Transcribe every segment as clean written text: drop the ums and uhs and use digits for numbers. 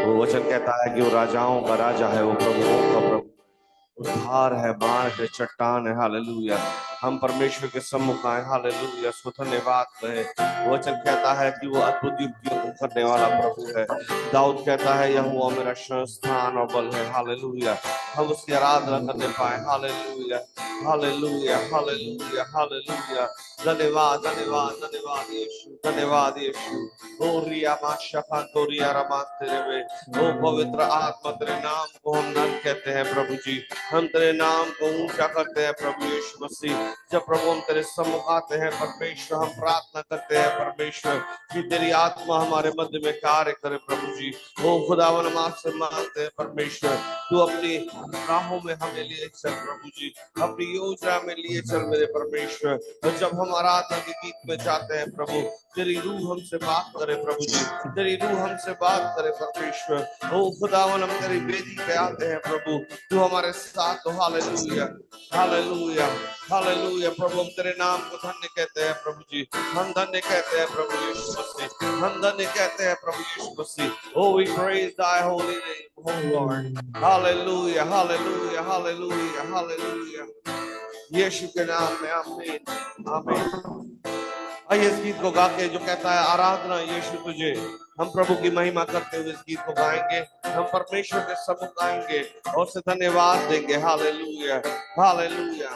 वो वचन कहता है कि वो राजाओं का राजा है, वो प्रभुओं का प्रभु, उद्धार है, बाण है, चट्टान है। हालेलुया। हम परमेश्वर के सम्मुख आए। हालेलुया। सो धन्यवाद कहे। वचन कहता है कि वो अद्भुत युक्तियों को करने वाला प्रभु है। दाऊद कहता है यहोवा मेरा संस्थान और बल है। हालेलुया। हम उसकी आराधना करने पाए। Hallelujah, hallelujah, hallelujah, hallelujah. धन्यवाद, धन्यवाद, धन्यवाद यीशु, धन्यवाद यीशु। ओ रिया माशा तोरिया रमान तेरे में, ओ पवित्र आत्मा तेरे नाम को हम धन्य कहते हैं प्रभु जी। हम तेरे नाम को ऊंचा करते हैं प्रभु यीशु मसीह। जब प्रभु हम तेरे सम्मुख आते हैं परमेश्वर, हम प्रार्थना करते हैं परमेश्वर कि तेरी आत्मा हमारे मध्य में कार्य करे प्रभु जी। ओ खुदावन हम आपसे मांगते हैं परमेश्वर, तू अपनी राहों में हमें लिए चल प्रभु जी, अपनी योजना में लिए चल मेरे परमेश्वर। और जब हम आराधना के गीत में जाते हैं प्रभु, तेरी रूह हमसे बात करे प्रभु जी, तेरी रूह हमसे बात करे परमेश्वर। ओ खुदावन हम तेरी वेदी पे आते हैं प्रभु, तू हमारे साथ हो। Hallelujah, hallelujah, hallelujah. प्रभु हम तेरे नाम को धन्य कहते हैं प्रभु जी, हम धन्य कहते हैं प्रभु यीशु मसीह, हम धन्य कहते हैं प्रभु यीशु मसीह। Oh, we praise thy holy name, oh Lord. Hallelujah, hallelujah, hallelujah, hallelujah. यीशु के नाम में आमीन, आमीन। आइए इस गीत को गा के जो कहता है आराधना यीशु तुझे, हम प्रभु की महिमा करते हुए इस गीत को गाएंगे। हम परमेश्वर के सम्मुख आएंगे और उसे धन्यवाद देंगे। Hallelujah, hallelujah,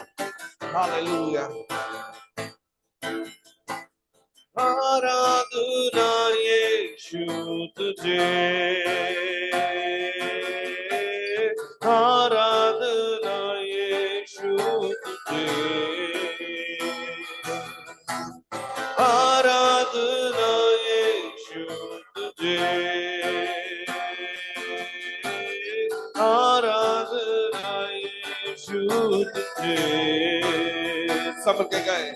hallelujah. आराधना यीशु तुझे, आराधना यीशु तुझे, आराधना यीशु तुझे, आराधना यीशु तुझे। सब के गए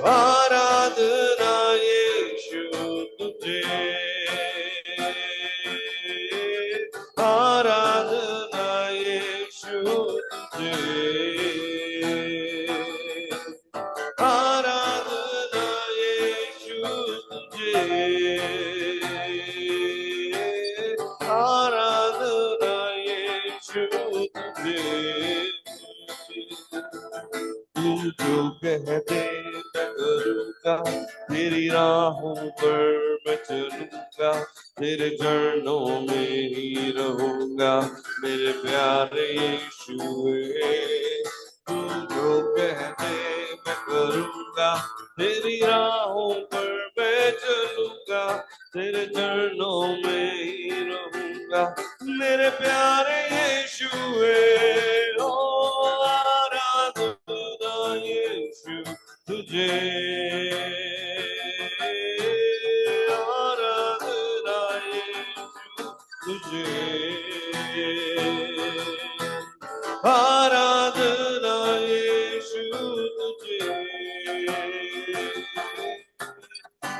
आराधना यीशु तुझे, आराधना यीशु तुझे, आराधना यीशु तुझे, आराधना यीशु तुझे। तू जो कह दे मैं करूँगा, तेरी राहों पर मैं चलूंगा, तेरे चरणों में ही रहूंगा मेरे प्यारे यीशुए। तू जो कह दे मैं करूँगा, तेरी राहों पर मैं चलूंगा, तेरे चरणों में ही रहूंगा मेरे प्यारे यीशुए। ओ आराधना यीशु तुझे, आराधना यीशु तुझे, आराधना यीशु तुझे,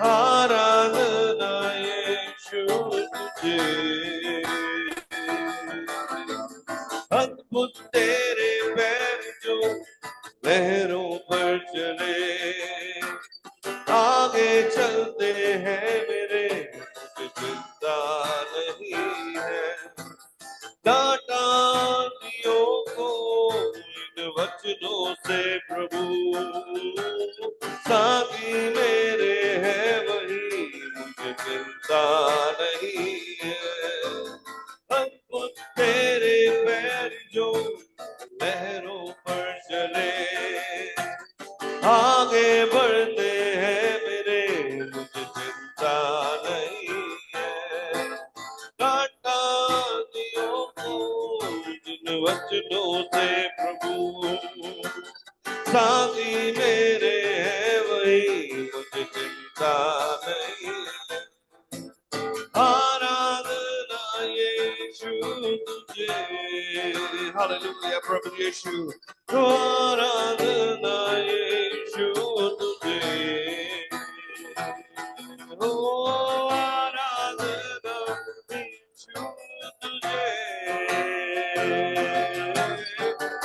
आराधना यीशु तुझे। अद्भुत तेरे पैर जो लहरों पर चले, आगे चलते हैं मेरे, मुझे चिंता नहीं है। डांटा दियों को इन वचनों से प्रभु, साथी मेरे हैं वही, मुझे चिंता नहीं है। अद्भुत तेरे पैर जो लहरों पर चले, आगे बढ़ते हैं मेरे, मुझे चिंता नहीं है। डांटा दियों को जिन वचनों से प्रभु, साथी मेरे हैं वही, मुझे चिंता नहीं है। आराधना यीशु तुझे, हालेलुया प्रभु यीशु। आराधना यीशु तुझे, ओ आराधना यीशु तुझे,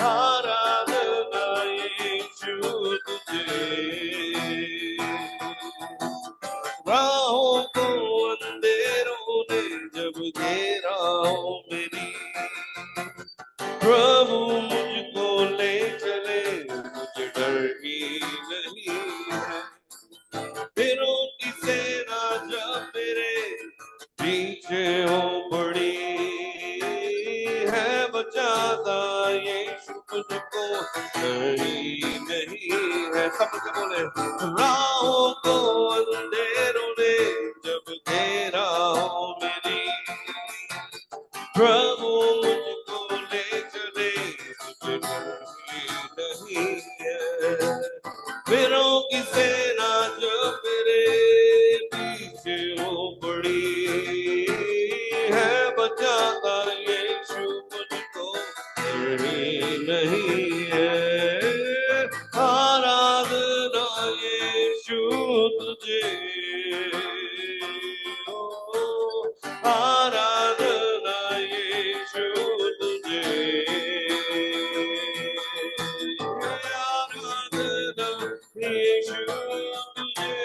आराधना यीशु तुझे। राहों को अंधेरों ने जब जब घेरा हो मेरी। प्रभु मुझको ले चले, मुझे डर ही नहीं है। फिरों की सेना जब मेरे पीछे हो पड़ी है, बचाता यीशु मुझको डर ही नहीं है। सब के बोले, राहों को अंधेरों ने जब घेरा हो मेरी, प्रभु मुझको ले चले, मुझे डर ही नहीं है। फिरों की सेना जो मेरे पीछे हो पड़ी है, बचाता यीशु मुझको डर ही नहीं है। आराधना यीशु तुझे, आराधना यीशु तुझे, आराधना यीशु तुझे,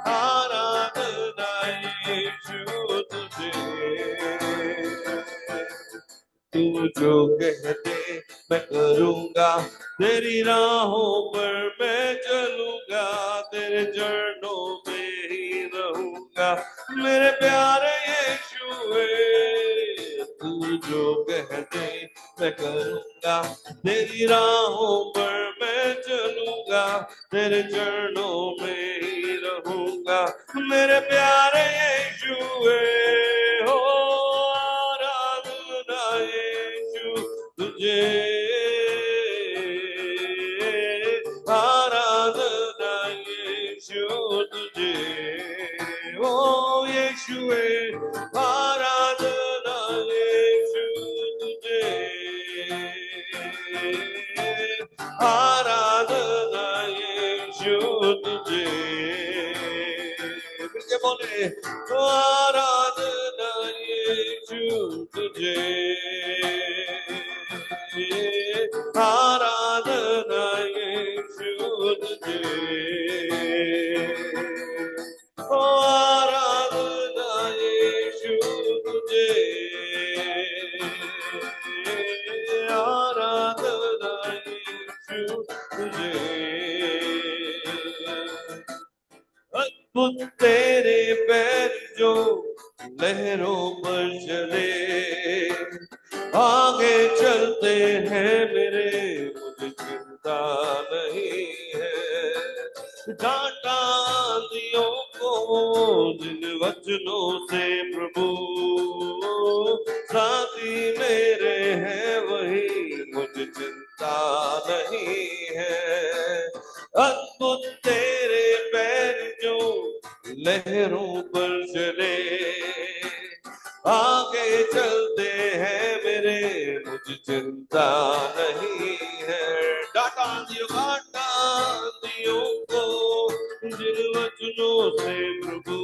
आराधना यीशु तुझे। तू जो कह दे मैं करूँगा, तेरी राहों पर मैं चलूँगा, तेरे चरणों में ही रहूँगा मेरे प्यारे यीशुए। तू जो कह दे मैं करूँगा, तेरी राहों पर मैं चलूँगा, तेरे चरणों में ही रहूँगा मेरे प्यारे यीशुए। हो आराधना यीशु तुझे, आराधना यीशु तुझे, ओ यीशुए, आराधना यीशु तुझे, आराधना यीशु तुझे। मिलके बोले, आराधना यीशु तुझे, आराधना यीशु तुझे, ओ आराधना यीशु तुझे, आराधना यीशु तुझे। अद्भुत तेरे पैर जो लहरों पर चले, आगे चलते हैं मेरे, मुझे चिंता नहीं है। डांटा आंधियों को जिन वचनों से प्रभु, साथी मेरे हैं वही, मुझे चिंता नहीं है। अद्भुत तेरे पैर जो लहरों पर चले, आगे चलते हैं मेरे, मुझे चिंता नहीं है। डांटा आंधियों को जिन वचनों से प्रभु,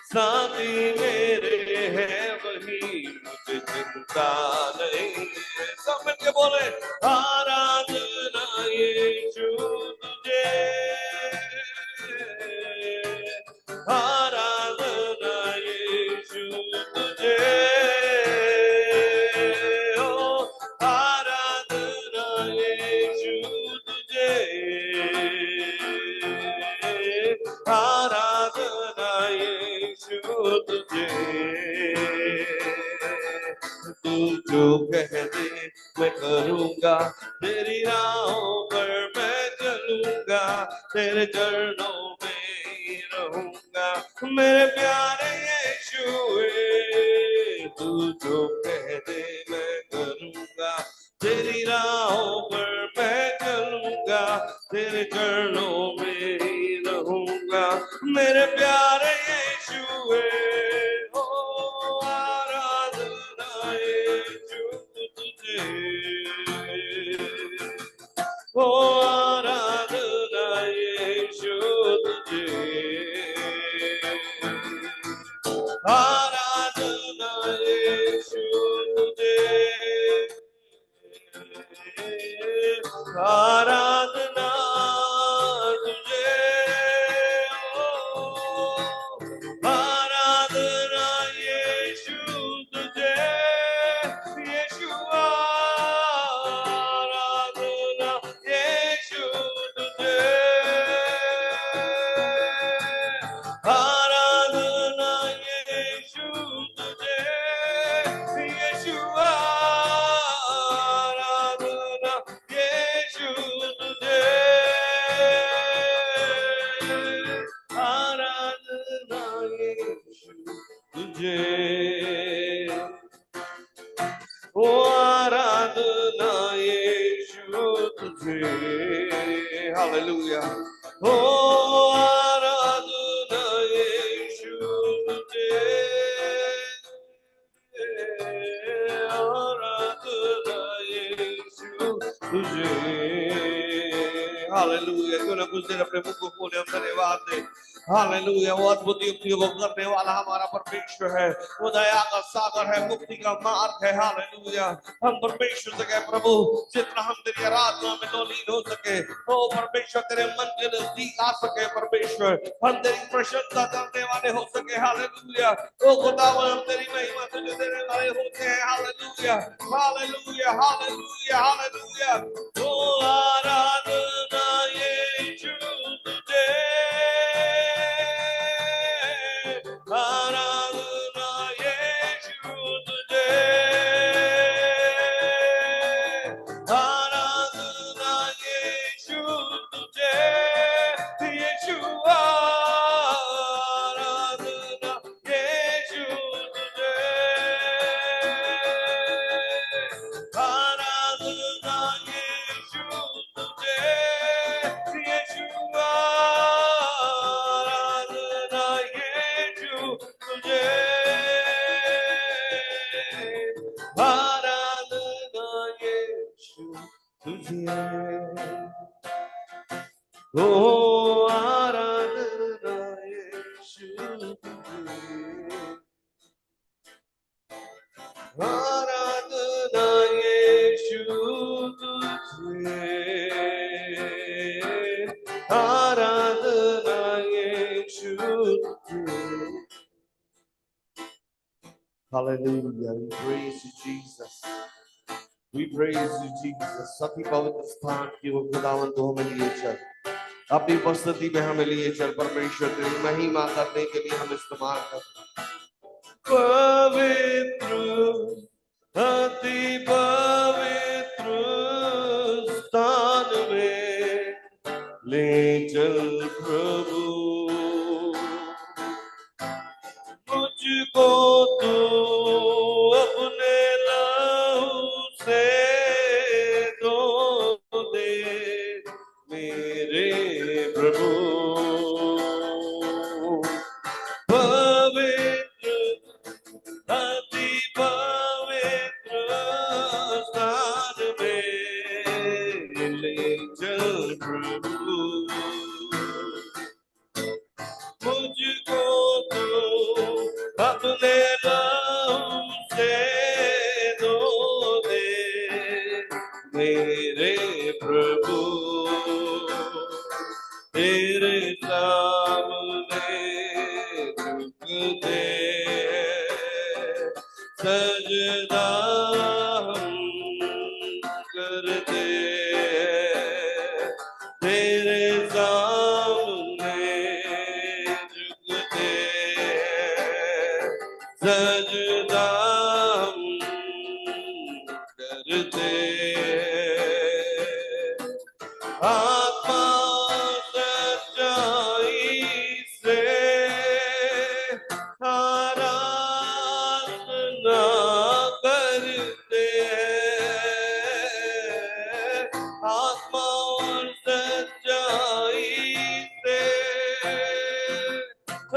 साथी मेरे हैं वही, मुझे चिंता नहीं है। सब मिलके बोले, आराधना यीशु तुझे, आराधना यीशु तुझे, ओ आराधना यीशु तुझे, आराधना यीशु तुझे। तू जो कह दे मैं करूँगा, तेरी राहों पर मैं चलूँगा, तेरे चरणों में ही रहूँगा मेरे प्यारे यीशुए। तू जो कह दे मैं करूँगा, तेरी राहों पर मैं चलूँगा, तेरे चरणों में ही रहूँगा मेरे प्यारे यीशुए। ओ आराधना यीशु तुझे, ओ आराधना यीशु तुझे, आराधना यीशु तुझे, आराधना तुझे, तुझे, ओ आराधना यीशु तुझे, हालेलुया, ओ आराधना यीशु तुझे, आराधना यीशु तुझे, हालेलुया। क्यों ना कुछ देर अपने मुख को खोले, हम धन्यवाद दें। हालेलुया, वो अद्भुत युक्तियों को करने वाला हमारा परमेश्वर है, वो दया का सागर है, मुक्ति का मार्ग है। हालेलुया, हम परमेश्वर से कहे प्रभु जितना हम तेरी आराधना में लीन हो सके, ओ परमेश्वर तेरे मन के नजदीक आ सके, परमेश्वर हम तेरी प्रशंसा करने वाले हो सके। हालेलुया, ओ खुदावन हम तेरी महिमा तुझे देने वाले होते हैं। हालेलुया, हालेलुया, हालेलुया, हालेलुया, ओ आराधना यीशु तुझे, आराधना यीशु तुझे, आराधना यीशु तुझे, यीशुआ, आराधना यीशु तुझे, आराधना यीशु तुझे, यीशुआ, आराधना यीशु तुझे, आराधना यीशु तुझे, ओ आराधना यीशु तुझे, आराधना यीशु तुझे, आराधना यीशु तुझे। Hallelujah, we praise you Jesus, we praise you Jesus। सभी पवित्र स्थान की वो खुदावन तो हमें लिए चल, अपनी उपस्थिति में हमें लिए चल, परमेश्वर तेरी महिमा करने के लिए हम इस्तेमाल कर। पवित्र, अति पवित्र स्थान में ले चल प्रभु, मुझको तू अपने लहू से धो दे मेरे प्रभु, पवित्र, अति पवित्र स्थान में ले चल प्रभु, मुझको तो अपने लहू से धो दे मेरे प्रभु, तेरे सामने झुकते सजदा हम करते, तेरे सामने झुकते सजदा हम करते, आत्मा सच्चाई से आराधना करते हैं, आत्मा और सच्चाई से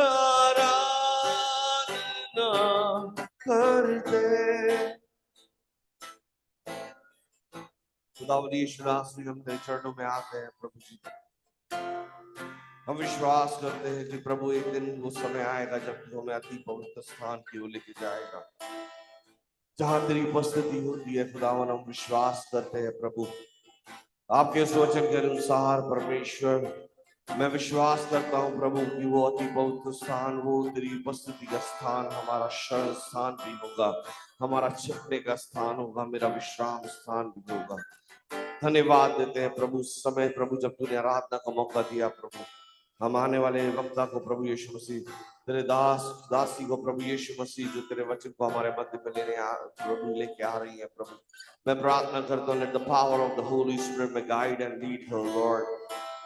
आराधना करते। खुदावंद यीशु नासरी हम तेरे चरणों में आते हैं प्रभु जी, हम विश्वास करते हैं कि प्रभु एक दिन वो समय आएगा जब तू हमें अति पवित्र स्थान की ओर लेके जाएगा, जहां तेरी उपस्थिति होती है। खुदावन हम विश्वास करते हैं प्रभु, आपके इस वचन के अनुसार परमेश्वर मैं विश्वास करता हूं प्रभु कि वो अति पवित्र स्थान, वो तेरी उपस्थिति का स्थान हमारा शरण स्थान भी होगा, हमारा छिपने का स्थान होगा, मेरा विश्राम स्थान भी होगा। धन्यवाद देते हैं प्रभु समय प्रभु जब तूने आराधना का मौका दिया प्रभु, हम आने वाले वक्ता को प्रभु यीशु मसीह, तेरे दासी को प्रभु यीशु मसीह जो तेरे वचन को हमारे मध्य में प्रभु लेके आ रही है प्रभु, मैं प्रार्थना करता हूँ let the power of the Holy Spirit may guide and lead her Lord,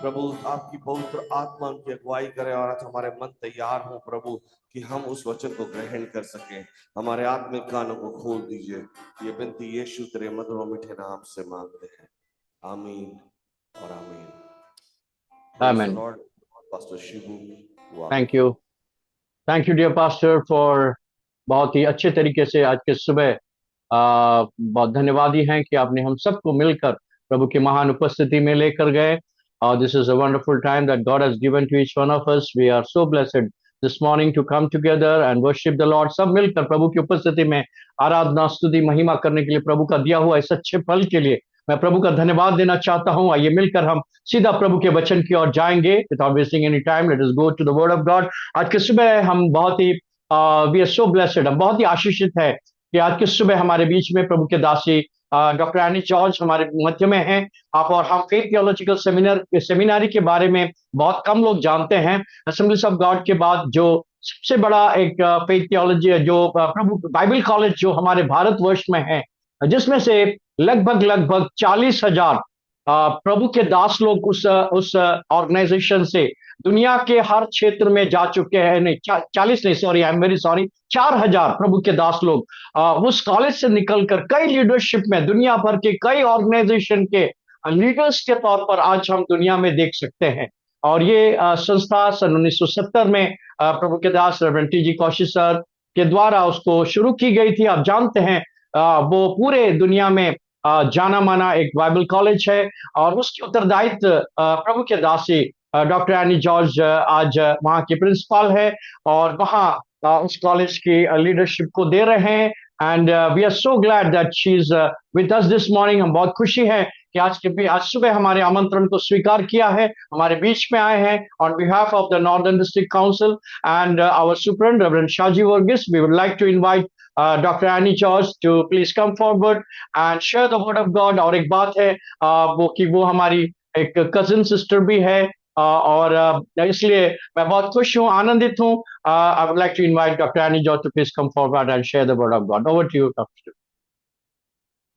प्रभु आपकी पवित्र आत्मा उनकी अगुवाई करे और आज हमारे मन तैयार हो प्रभु कि हम उस वचन को ग्रहण कर सकें। हमारे आत्मिक कानों को खोल दीजिए। ये विनती यीशु तेरे मधुर और मीठे नाम से मांगते हैं, आमीन और आमीन। Praise the Amen. Lord. Pastor Shibu, Thank you. Thank you, dear pastor, for बहुत ही अच्छे तरीके से आज के सुबह बहुत धन्यवादी हैं कि आपने हम सबको मिलकर प्रभु की महान उपस्थिति में लेकर गए। This is a wonderful time that God has given to each one of us. We are so blessed this morning to come together and worship the Lord. सब मिलकर प्रभु की उपस्थिति में आराधना स्तुति महिमा करने के लिए, प्रभु का दिया हुआ इस अच्छे फल के लिए मैं प्रभु का धन्यवाद देना चाहता हूं। आइए मिलकर हम सीधा प्रभु के वचन की ओर जाएंगे। Without wasting any time, let us go to the word of God. आज के सुबह हम बहुत ही वी आर सो ब्लेस्ड, हम बहुत ही आशीषित है कि आज के सुबह हमारे बीच में प्रभु के दासी डॉक्टर एनी जॉर्ज हमारे मध्य में हैं। आप और हम फेथ थियोलॉजिकल सेमिनारी के बारे में बहुत कम लोग जानते हैं। असेंबलीज ऑफ गॉड के बाद जो सबसे बड़ा एक फेथ थियोलॉजी जो प्रभु बाइबल कॉलेज जो हमारे भारतवर्ष में है, जिसमें से लगभग 40,000 प्रभु के दास लोग उस ऑर्गेनाइजेशन से दुनिया के हर क्षेत्र में जा चुके हैं। नहीं 40 नहीं, sorry, I am very sorry, 4,000 प्रभु के दास लोग उस कॉलेज से निकलकर कई लीडरशिप में दुनिया भर के कई ऑर्गेनाइजेशन के लीडर्स के तौर पर आज हम दुनिया में देख सकते हैं। और ये संस्था सन 1970 में प्रभु के दास reverend T G Kaushik sir के द्वारा उसको शुरू की गई थी। आप जानते हैं वो पूरे दुनिया में जाना माना एक बाइबल कॉलेज है और उसके उत्तरदायित्व प्रभु के दासी डॉक्टर एनी जॉर्ज आज वहाँ की प्रिंसिपल है और वहाँ उस कॉलेज की लीडरशिप को दे रहे हैं। And we are so glad that she is with us this morning. हम बहुत खुशी है कि आज सुबह हमारे आमंत्रण को स्वीकार किया है, हमारे बीच में आए हैं। On behalf of the northern district council and our superintendent reverend Shaji Varghese, we would like to invite Dr. Annie George to please come forward and share the word of God। और एक बात है वो कि वो हमारी एक कजिन सिस्टर भी है और इसलिए मैं बहुत खुश हूँ, आनंदित हूँ। I would like to invite Dr. Annie George to please come forward and share the word of God. Over to you, Dr.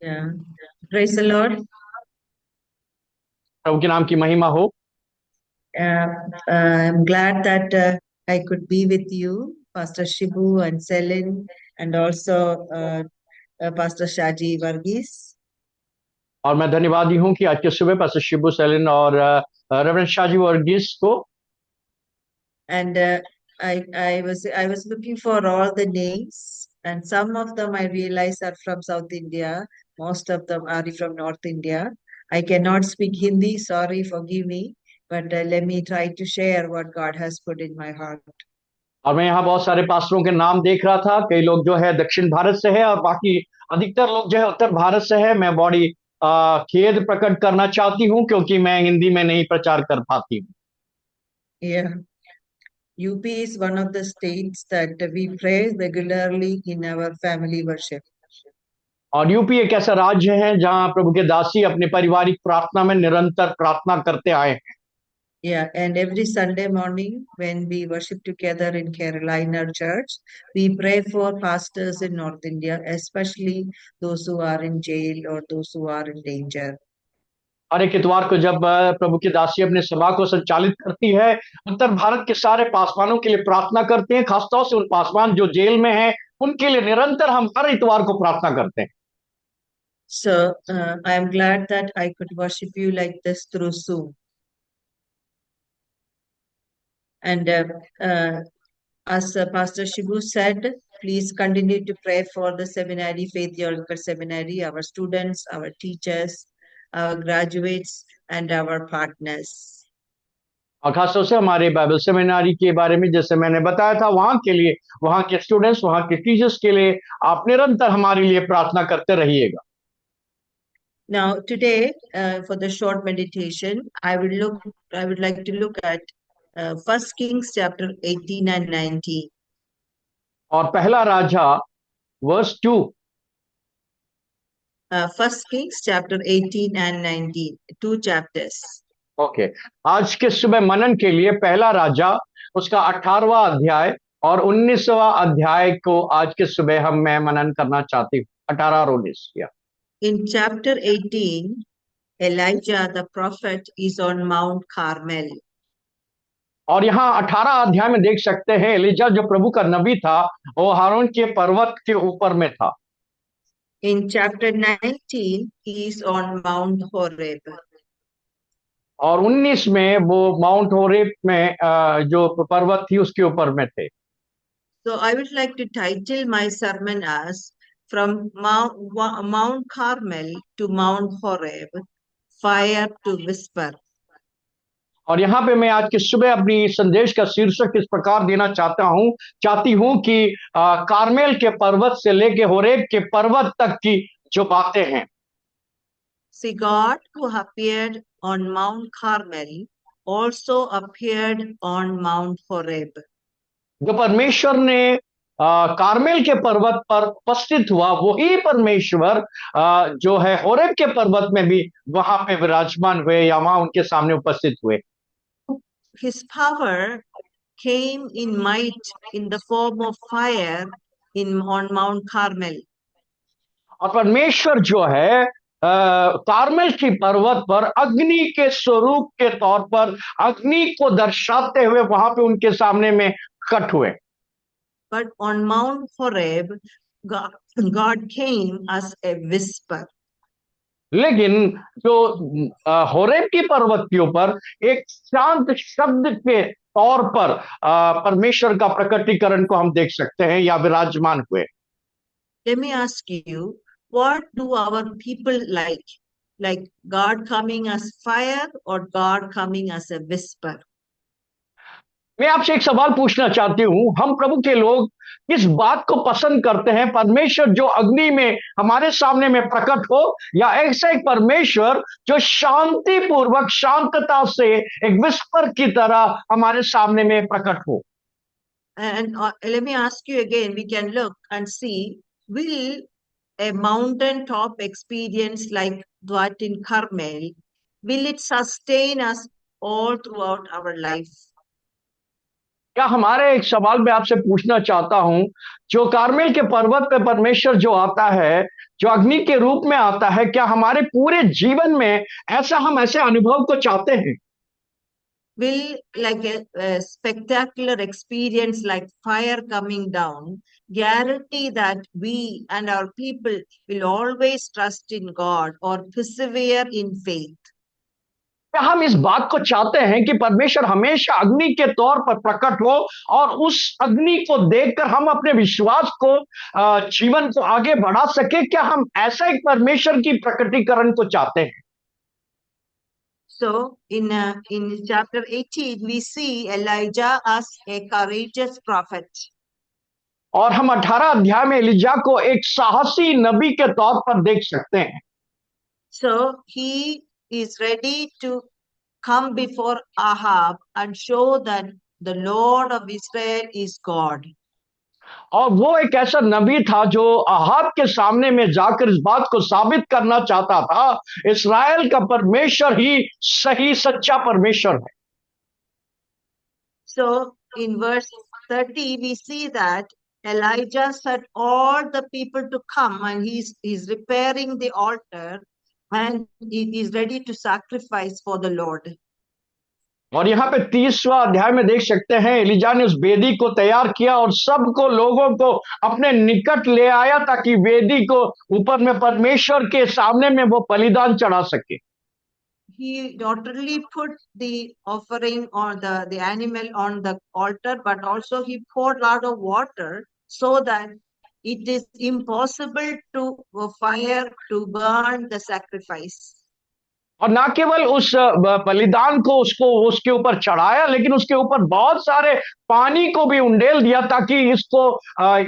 Yeah. Praise the Lord. प्रभु के नाम की महिमा हो। I'm glad that I could be with you, Pastor Shibu and Selin, and also Pastor Shaji Varghese. और मैं धन्यवादी हूँ कि आज के सुबह पास्टर शिबू सेलिन और रेवरेंड शाजी वर्गीस को। And I was looking for all the names, and some of them I realize are from South India. Most of them are from North India. I cannot speak Hindi, sorry, forgive me, but let me try to share what God has put in my heart. और मैं यहाँ बहुत सारे पास्टरों के नाम देख रहा था। कई लोग जो है दक्षिण भारत से है और बाकी अधिकतर लोग जो है उत्तर भारत से है। मैं बड़ी खेद प्रकट करना चाहती हूँ क्योंकि मैं हिंदी में नहीं प्रचार कर पाती हूँ। Yeah. UP is one of the states that we pray regularly in our family worship. और यूपी एक ऐसा राज्य है जहाँ प्रभु के दासी अपने पारिवारिक प्रार्थना में निरंतर प्रार्थना करते आए हैं। Yeah, and every Sunday morning when we worship together in Carolina Church, we pray for pastors in North India, especially those who are in jail or those who are in danger. हर एक इतवार को जब प्रभु की दासी अपने सभा को संचालित करती है, उत्तर भारत के सारे पासवानों के लिए प्रार्थना करते हैं, खासतौर से उन पासवान जो जेल में हैं, उनके लिए निरंतर हम हर इतवार को प्रार्थना करते हैं। So I am glad that I could worship you like this through Zoom. And as Pastor Shibu said, please continue to pray for the seminary, Faith Theological Seminary, our students, our teachers, our graduates, and our partners. और खासतौर से हमारे Bible seminary के बारे में जैसे मैंने बताया था, वहां के लिए, वहां के स्टूडेंट्स, वहां के टीचर्स के लिए आप निरंतर हमारे लिए प्रार्थना करते रहिएगा। Now today, for the short meditation, I would like to look at 1 Kings chapter 18 and 19. और पहला राजा verse 2। 1 Kings chapter 18 and 19, 2 chapters. Okay, आज के सुबह मनन के लिए पहला राजा उसका 18वां अध्याय और 19वां अध्याय को आज के सुबह मैं मनन करना चाहती हूँ। 18 और 19। In chapter 18, Elijah the prophet is on Mount Carmel. और यहाँ 18 अध्याय में देख सकते हैं एलिजा जो प्रभु का नबी था वो हारून के पर्वत के ऊपर में था। In chapter 19, he is on Mount Horeb. और 19 में वो माउंट होरेब में जो पर्वत थी उसके ऊपर में थे। So I would like to title my sermon as From Mount Carmel to Mount Horeb, Fire to Whisper. और यहाँ पे मैं आज की सुबह अपनी संदेश का शीर्षक इस प्रकार देना चाहती हूँ कि कार्मेल के पर्वत से लेके होरेब के पर्वत तक की जो बातें हैं। See, God who appeared on Mount Carmel also appeared on Mount Horeb. जो परमेश्वर ने कार्मेल के पर्वत पर उपस्थित हुआ वही परमेश्वर जो है होरेब के पर्वत में भी वहां पे विराजमान हुए या वहां उनके सामने उपस्थित हुए। His power came in might in the form of fire on Mount Carmel. और परमेश्वर जो है कार्मेल की पर्वत पर अग्नि के स्वरूप के तौर पर अग्नि को दर्शाते हुए वहां पे उनके सामने में कट हुए। But on Mount Horeb, God came as a whisper. लेकिन जो होरेब की पर्वत के ऊपर एक शांत शब्द के तौर पर परमेश्वर का प्रकटीकरण को हम देख सकते हैं या विराजमान हुए। Let me ask you, what do our people like? Like God coming as fire or God coming as a whisper? मैं आपसे एक सवाल पूछना चाहती हूं, हम प्रभु के लोग किस बात को पसंद करते हैं? परमेश्वर जो अग्नि में हमारे सामने में प्रकट हो या ऐसा एक परमेश्वर जो शांति पूर्वक शांतता से एक विस्पर की तरह हमारे सामने में प्रकट हो? And let me ask you again, we can look and see, will a mountaintop experience like that in Carmel, will it sustain us all throughout our life? क्या हमारे एक सवाल मैं आपसे पूछना चाहता हूं, जो कार्मेल के पर्वत पे परमेश्वर जो आता है, जो अग्नि के रूप में आता है, क्या हमारे पूरे जीवन में हम ऐसे अनुभव को चाहते हैं? Will like a spectacular experience like fire coming down guarantee that we and our people will always trust in God or persevere in faith? क्या हम इस बात को चाहते हैं कि परमेश्वर हमेशा अग्नि के तौर पर प्रकट हो और उस अग्नि को देखकर हम अपने विश्वास को जीवन को आगे बढ़ा सके? क्या हम ऐसा एक परमेश्वर की प्रकटीकरण को चाहते हैं? So in chapter 18 we see Elijah as a courageous prophet. और हम 18 अध्याय में एलिजा को एक साहसी नबी के तौर पर देख सकते हैं। So he is ready to come before Ahab and show that the Lord of Israel is God. और वो एक ऐसा नबी था जो अहाब के सामने में जाकर इस बात को साबित करना चाहता था, इस्राएल का परमेश्वर ही सही सच्चा परमेश्वर है। So in verse 30 we see that Elijah said all the people to come and he's repairing the altar and he is ready to sacrifice for the Lord. और यहाँ पे 30वां अध्याय में देख सकते हैं एलिजा ने उस वेदी को तैयार किया और सबको लोगों को अपने निकट ले आया ताकि वेदी को ऊपर में परमेश्वर के सामने में वो बलिदान चढ़ा सके। He not only put the offering or the animal on the altar, but also he poured a lot of water so that it is impossible to fire to burn the sacrifice. और ना केवल उस बलिदान को उसके ऊपर चढ़ाया, लेकिन उसके ऊपर बहुत सारे पानी को भी उंडेल दिया ताकि इसको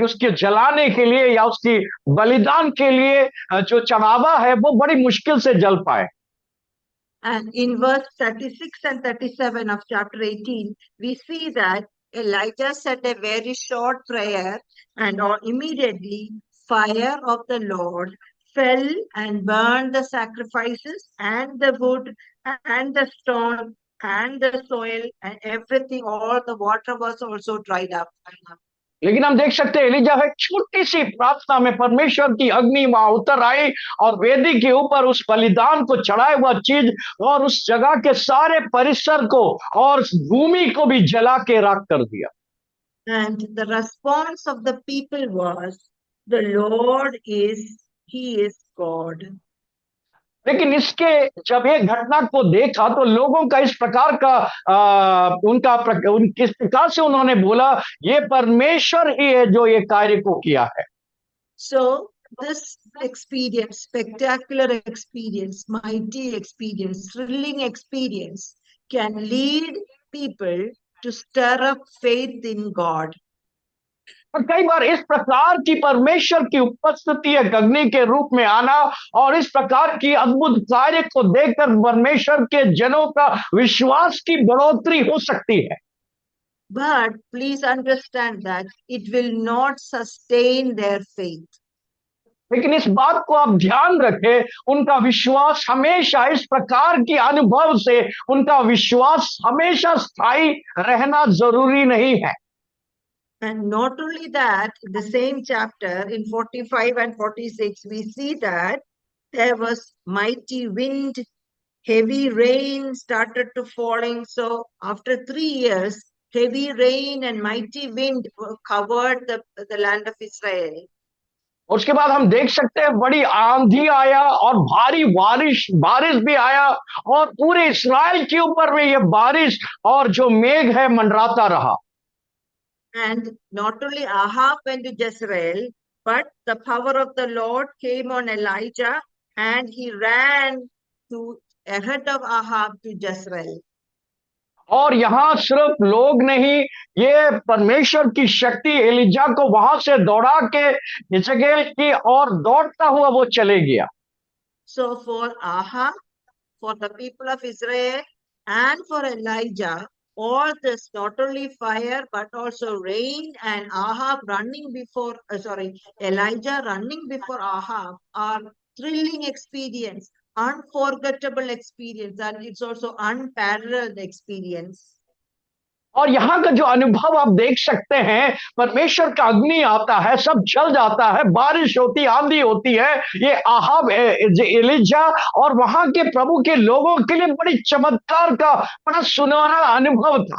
उसके जलाने के लिए या उसकी बलिदान के लिए जो चढ़ावा है वो बड़ी मुश्किल से जल पाए। And in verse 36 and 37 of chapter 18, we see that Elijah said a very short prayer and immediately fire of the Lord fell and burned the sacrifices and the wood and the stone and the soil and everything. All the water was also dried up. लेकिन हम देख सकते हैं Elijah एक छोटी सी प्रार्थना में परमेश्वर की अग्नि वहां उतर आई और वेदी के ऊपर उस बलिदान को चढ़ाए हुआ चीज और उस जगह के सारे परिसर को और भूमि को भी जला के राख कर दिया। And the response of the people was, the Lord is, He is God. लेकिन इसके जब ये घटना को देखा तो लोगों का इस प्रकार का किस प्रकार से उन्होंने बोला ये परमेश्वर ही है जो ये कार्य को किया है। So this experience, spectacular experience, mighty experience, thrilling experience can lead people to stir up faith in God. और कई बार इस प्रकार की परमेश्वर की उपस्थिति एक अग्नि के रूप में आना और इस प्रकार की अद्भुत कार्य को देखकर परमेश्वर के जनों का विश्वास की बढ़ोतरी हो सकती है। But please understand that it will not sustain their faith. लेकिन इस बात को आप ध्यान रखें, उनका विश्वास हमेशा इस प्रकार की अनुभव से उनका विश्वास हमेशा स्थायी रहना जरूरी नहीं है। And not only that, in the same chapter in 45 and 46, we see that there was mighty wind, heavy rain started to falling. So after 3 years, heavy rain and mighty wind covered the land of Israel. उसके बाद हम देख सकते हैं बड़ी आंधी आया और भारी बारिश भी आया और पूरे इस्राएल के ऊपर में ये बारिश और जो मेघ है मंडराता रहा। And not only Ahab went to Jezreel, but the power of the Lord came on Elijah and he ran ahead of Ahab to Jezreel. और यहां सिर्फ लोग नहीं, ये परमेश्वर की शक्ति एलिजा को वहां से दौड़ा के यिजरेल की और दौड़ता हुआ वो चले गया। So for Ahab, for the people of Israel, and for Elijah, all this, not only fire but also rain and Ahab running before, Elijah running before Ahab are thrilling experience, unforgettable experience, and it's also unparalleled experience. और यहाँ का जो अनुभव आप देख सकते हैं, परमेश्वर का अग्नि आता है, सब जल जाता है, बारिश होती, आंधी होती है, ये आहाब एलिजा और वहां के प्रभु के लोगों के लिए बड़ी चमत्कार का बड़ा सुनहरा अनुभव था।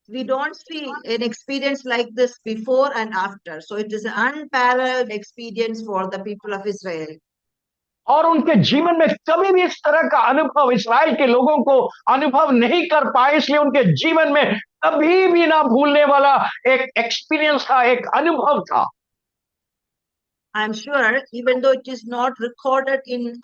We don't see an experience like this before and after, so it is an unparalleled experience for the people of Israel. और उनके जीवन में कभी भी इस तरह का अनुभव इस्राएल के लोगों को अनुभव नहीं कर पाए, इसलिए उनके जीवन में कभी भी ना भूलने वाला एक एक्सपीरियंस था, एक अनुभव था। I'm sure, even though it is not recorded in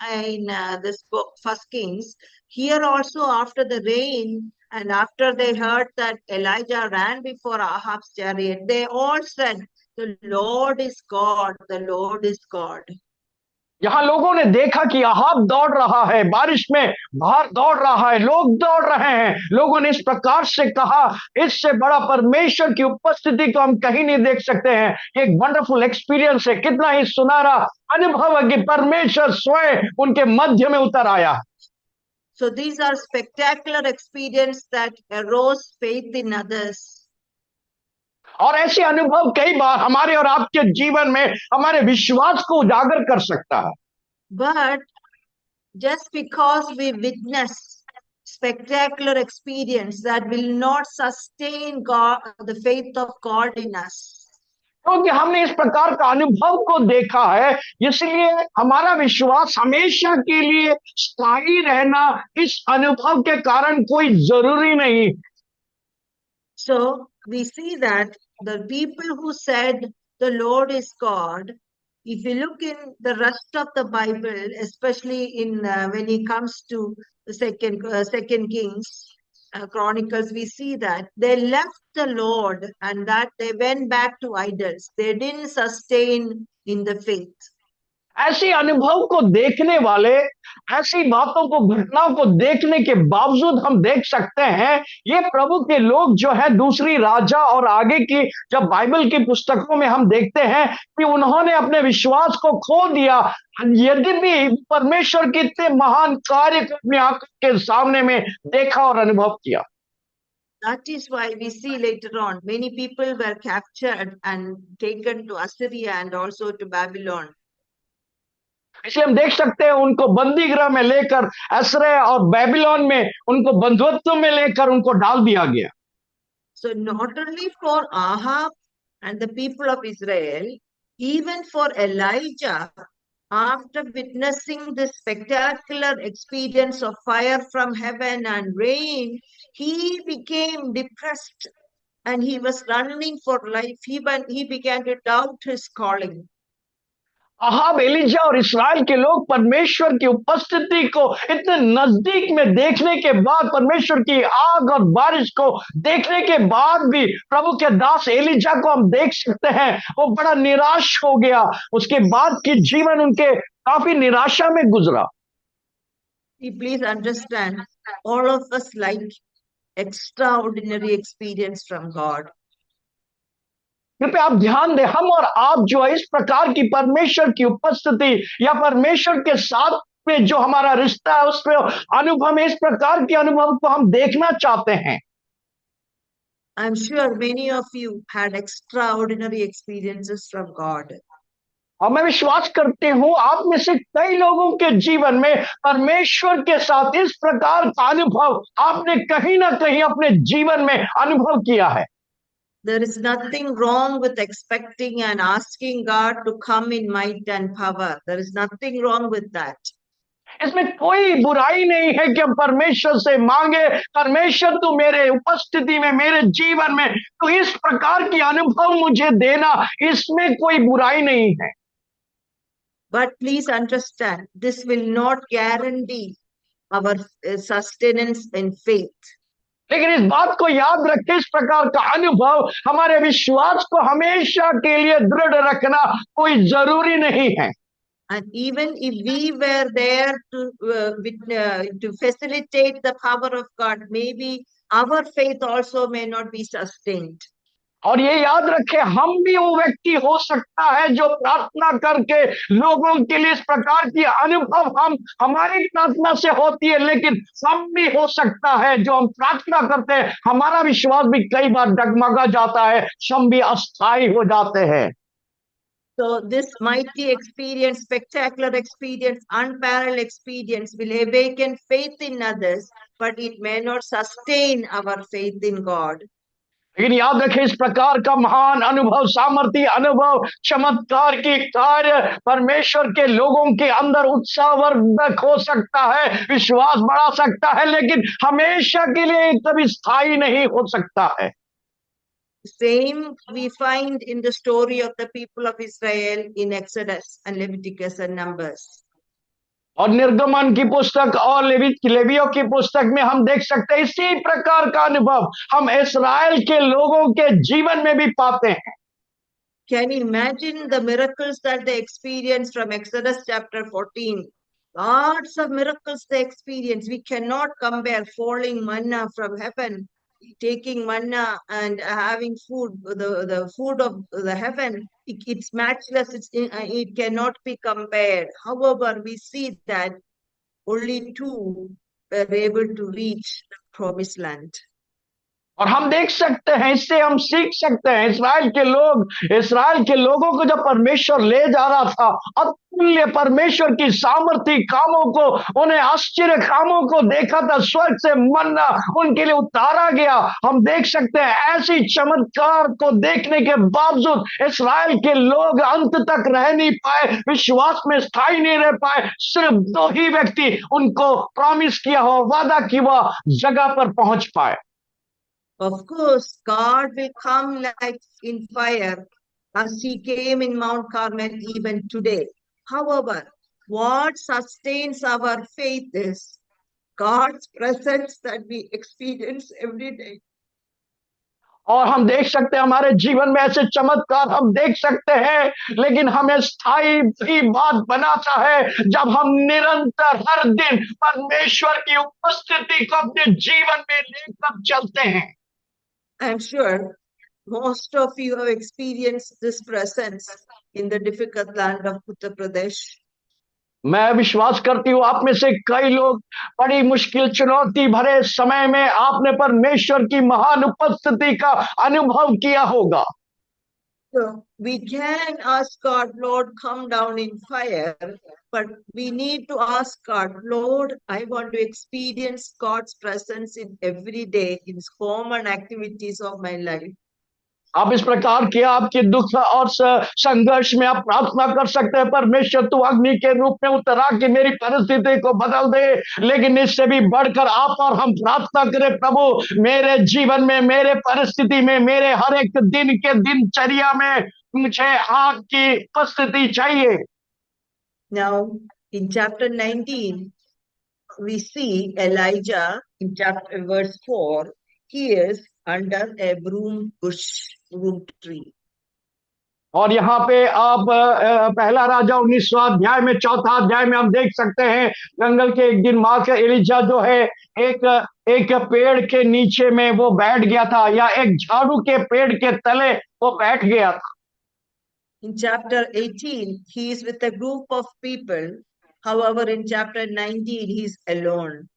this book, First Kings, here also after the rain and after they heard that Elijah ran before Ahab's chariot, they all said, "The Lord is God, the Lord is God." यहां लोगों ने देखा कि Ahab दौड़ रहा है, बारिश में बाहर दौड़ रहा है, लोग दौड़ रहे हैं, लोगों ने इस प्रकार से कहा, इससे बड़ा परमेश्वर की उपस्थिति को हम कहीं नहीं देख सकते हैं। एक वंडरफुल एक्सपीरियंस है, कितना ही सुनहरा अनुभव है कि परमेश्वर स्वयं उनके मध्य में उतर आया। So these are spectacular experience that arose faith in others. और ऐसे अनुभव कई बार हमारे और आपके जीवन में हमारे विश्वास को उजागर कर सकता है। But just because we witness spectacular experience, that will not sustain God, the faith of God in us. क्योंकि हमने इस प्रकार का अनुभव को देखा है, इसलिए हमारा विश्वास हमेशा के लिए स्थायी रहना इस अनुभव के कारण कोई जरूरी नहीं। So we see that the people who said the Lord is God, if you look in the rest of the Bible, especially in when it comes to the second Kings, Chronicles, we see that they left the Lord and that they went back to idols. They didn't sustain in the faith. ऐसे अनुभव को देखने वाले, ऐसी बातों को, घटनाओं को देखने के बावजूद हम देख सकते हैं ये प्रभु के लोग जो है दूसरी राजा और आगे की जब बाइबल की पुस्तकों में हम देखते हैं कि उन्होंने अपने विश्वास को खो दिया, यद्यपि परमेश्वर के इतने महान कार्य को अपनी आंखों के सामने में देखा और अनुभव किया। That is why we see later on many people were captured and taken to Assyria and also to Babylon. इसलिए हम देख सकते हैं उनको बंदी गृह में लेकर असरे और बेबीलोन में उनको बंधुत्व में लेकर उनको डाल दिया गया। So not only for Ahab and the people of Israel, even for Elijah, after witnessing this spectacular experience of fire from heaven and rain, he became depressed and he was running for life. He began to doubt his calling. Ahab, Elijah और इस्राएल के लोग परमेश्वर की उपस्थिति को इतने नजदीक में देखने के बाद, परमेश्वर की आग और बारिश को देखने के बाद भी प्रभु के दास एलिजा को हम देख सकते हैं वो बड़ा निराश हो गया। उसके बाद की जीवन उनके काफी निराशा में गुजरा। Please understand, all of us like extraordinary experience from God. कृपया आप ध्यान दें, हम और आप जो है इस प्रकार की परमेश्वर की उपस्थिति या परमेश्वर के साथ में जो हमारा रिश्ता है उसमें अनुभव में, इस प्रकार के अनुभव को हम देखना चाहते हैं। I'm sure many of you had extraordinary experiences from God. और मैं विश्वास करती हूं आप में से कई लोगों के जीवन में परमेश्वर के साथ इस प्रकार का अनुभव आपने कहीं ना कहीं अपने जीवन में अनुभव किया है। There is nothing wrong with expecting and asking God to come in might and power. There is nothing wrong with that. इसमें कोई बुराई नहीं है कि हम परमेश्वर से मांगे, परमेश्वर तू मेरे उपस्थिति में, मेरे जीवन में तो इस प्रकार की अनुभव मुझे देना, इसमें कोई बुराई नहीं है। But please understand, this will not guarantee our sustenance in faith. लेकिन इस बात को याद रखें, इस प्रकार का अनुभव हमारे विश्वास को हमेशा के लिए दृढ़ रखना कोई जरूरी नहीं है। And even if we were there to facilitate the power of God, maybe our faith also may not be sustained. और ये याद रखें, हम भी वो व्यक्ति हो सकता है जो प्रार्थना करके लोगों के लिए इस प्रकार की अनुभव हमारी प्रार्थना से होती है, लेकिन हम भी हो सकता है जो हम प्रार्थना करते हैं हमारा विश्वास भी कई बार डगमगा जाता है, हम भी अस्थायी हो जाते हैं। So this mighty experience, spectacular experience, unparalleled experience will awaken faith in others, but it may not sustain our faith in God. लेकिन याद रखें, इस प्रकार का महान अनुभव, सामर्थ्य अनुभव, चमत्कार की कार्य परमेश्वर के लोगों के अंदर उत्साहवर्धक हो सकता है, विश्वास बढ़ा सकता है, लेकिन हमेशा के लिए कभी स्थायी नहीं हो सकता है। Same we find in the story of the people of Israel in Exodus and Leviticus and Numbers. और निर्गमन की पुस्तक और लेवियों की पुस्तक में हम देख सकते हैं इसी प्रकार का अनुभव हम इस्राएल के लोगों के जीवन में भी पाते हैं। Can you imagine the miracles that they experienced from Exodus chapter 14? Lots of miracles they experienced. We cannot compare falling manna from heaven, taking manna and having food, the food of the heaven. It's matchless. It cannot be compared. However, we see that only two were able to reach the promised land. और हम देख सकते हैं, इससे हम सीख सकते हैं, इस्राएल के लोगों को जब परमेश्वर ले जा रहा था, अतुल्य परमेश्वर की सामर्थ्य कामों को, उन्हें आश्चर्य कामों को देखा था, स्वर्ग से मन्ना उनके लिए उतारा गया। हम देख सकते हैं ऐसी चमत्कार को देखने के बावजूद इस्राएल के लोग अंत तक रह नहीं पाए, विश्वास में स्थायी नहीं रह पाए। सिर्फ 2 ही व्यक्ति उनको प्रॉमिस किया हुआ, वादा की हुआ जगह पर पहुंच पाए। Of course, God will come like in fire as he came in Mount Carmel even today. However, what sustains our faith is God's presence that we experience every day. और हम देख सकते हैं हमारे जीवन में ऐसे चमत्कार हम देख सकते हैं, लेकिन हमें स्थायी भी बात बनाता है जब हम निरंतर हर दिन परमेश्वर की उपस्थिति को अपने जीवन में लेकर चलते हैं। I'm sure most of you have experienced this presence in the difficult land of Uttar Pradesh. मैं विश्वास करती हूँ आप में से कई लोग बड़ी मुश्किल चुनौती भरे समय में आपने परमेश्वर की महान उपस्थिति का अनुभव किया होगा। So we can ask God, Lord, come down in fire, but we need to ask God, Lord, I want to experience God's presence in every day, in common activities of my life. आप इस प्रकार के आपके दुख और संघर्ष में आप प्रार्थना कर सकते हैं, परमेश्वर तू अग्नि के रूप में उतरा के मेरी परिस्थिति को बदल दे। लेकिन इससे भी बढ़कर आप और हम प्रार्थना करें, प्रभु मेरे जीवन में, मेरे परिस्थिति में, मेरे हर एक दिन के दिनचर्या में मुझे आपकी उपस्थिति चाहिए। Now, in chapter 19, we see Elijah in chapter verse 4, he is under a broom tree. और यहाँ पे आप पहला राजा 19वां अध्याय में, चौथा अध्याय में हम देख सकते हैं जंगल के एक दिन माँ का एलिजा जो है एक एक पेड़ के नीचे में वो बैठ गया था, या एक झाड़ू के पेड़ के तले वो बैठ गया था। In chapter 18, he is with a group of people. However, in chapter 19, he is alone.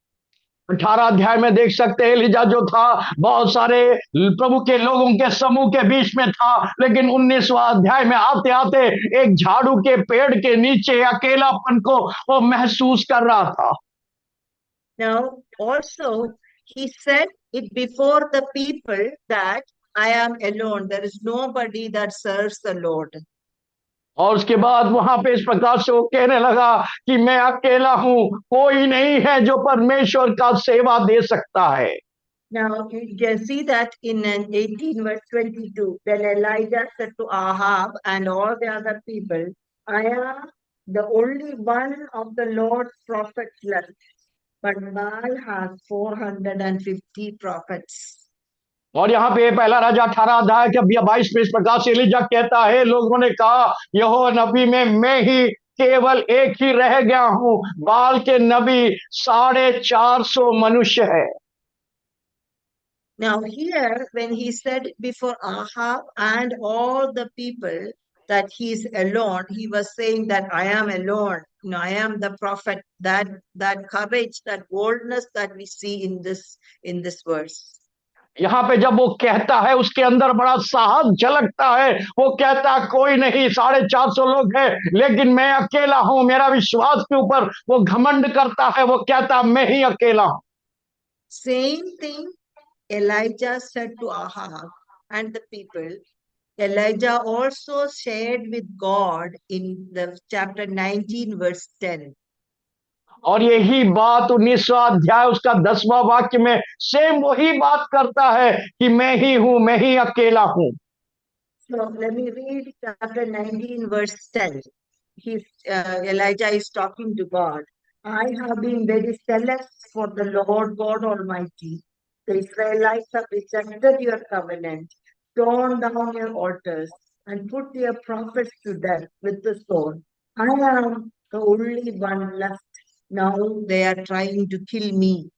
18 अध्याय में देख सकते हैं एलिजा जो था बहुत सारे प्रभु के लोगों के समूह के बीच में था, लेकिन 19वां अध्याय में आते आते एक झाड़ू के पेड़ के नीचे अकेलापन को वो महसूस कर रहा था। Now, also, he said it before the people that I am alone. There is nobody that serves the Lord. और उसके बाद वहां पे इस प्रकार से वो कहने लगा कि मैं अकेला हूं, कोई नहीं है जो परमेश्वर का सेवा दे सकता है। Now, you can see that in 18 verse 22, then Elijah said to Ahab and all the other people, I am the only one of the Lord's prophets left, but Baal has 450 prophets. और यहाँ पे पहला राजा 18 अध्याय के 22 में इस प्रकार से एलिजा कहता है, लोगों ने कहा यहोवा नबी में मैं ही केवल एक ही रह गया हूं, बाल के नबी 450 मनुष्य है। Now here, when he said before Ahab and all the people that he is alone, he was saying that I am alone. No, I am the prophet. That courage, that boldness that we see in this verse. यहाँ पे जब वो कहता है उसके अंदर बड़ा साहस झलकता है। वो कहता कोई नहीं, 450 लोग हैं, लेकिन मैं अकेला हूं। मेरा विश्वास के ऊपर वो घमंड करता है, वो कहता मैं ही अकेला हूं। Same thing Elijah said to Ahab and the people. Elijah also shared with God in the chapter 19 verse 10. और यही बात 19वां अध्याय उसका 10वां वाक्य में सेम वही बात करता है कि मैं ही हूं, मैं ही अकेला हूं। So let me read chapter 19 verse 10. Elijah is talking to God. I have been very zealous for the Lord God Almighty. The Israelites have rejected your covenant, torn down your altars, and put your prophets to death with the sword. I am the only one left. Now they are trying to kill me.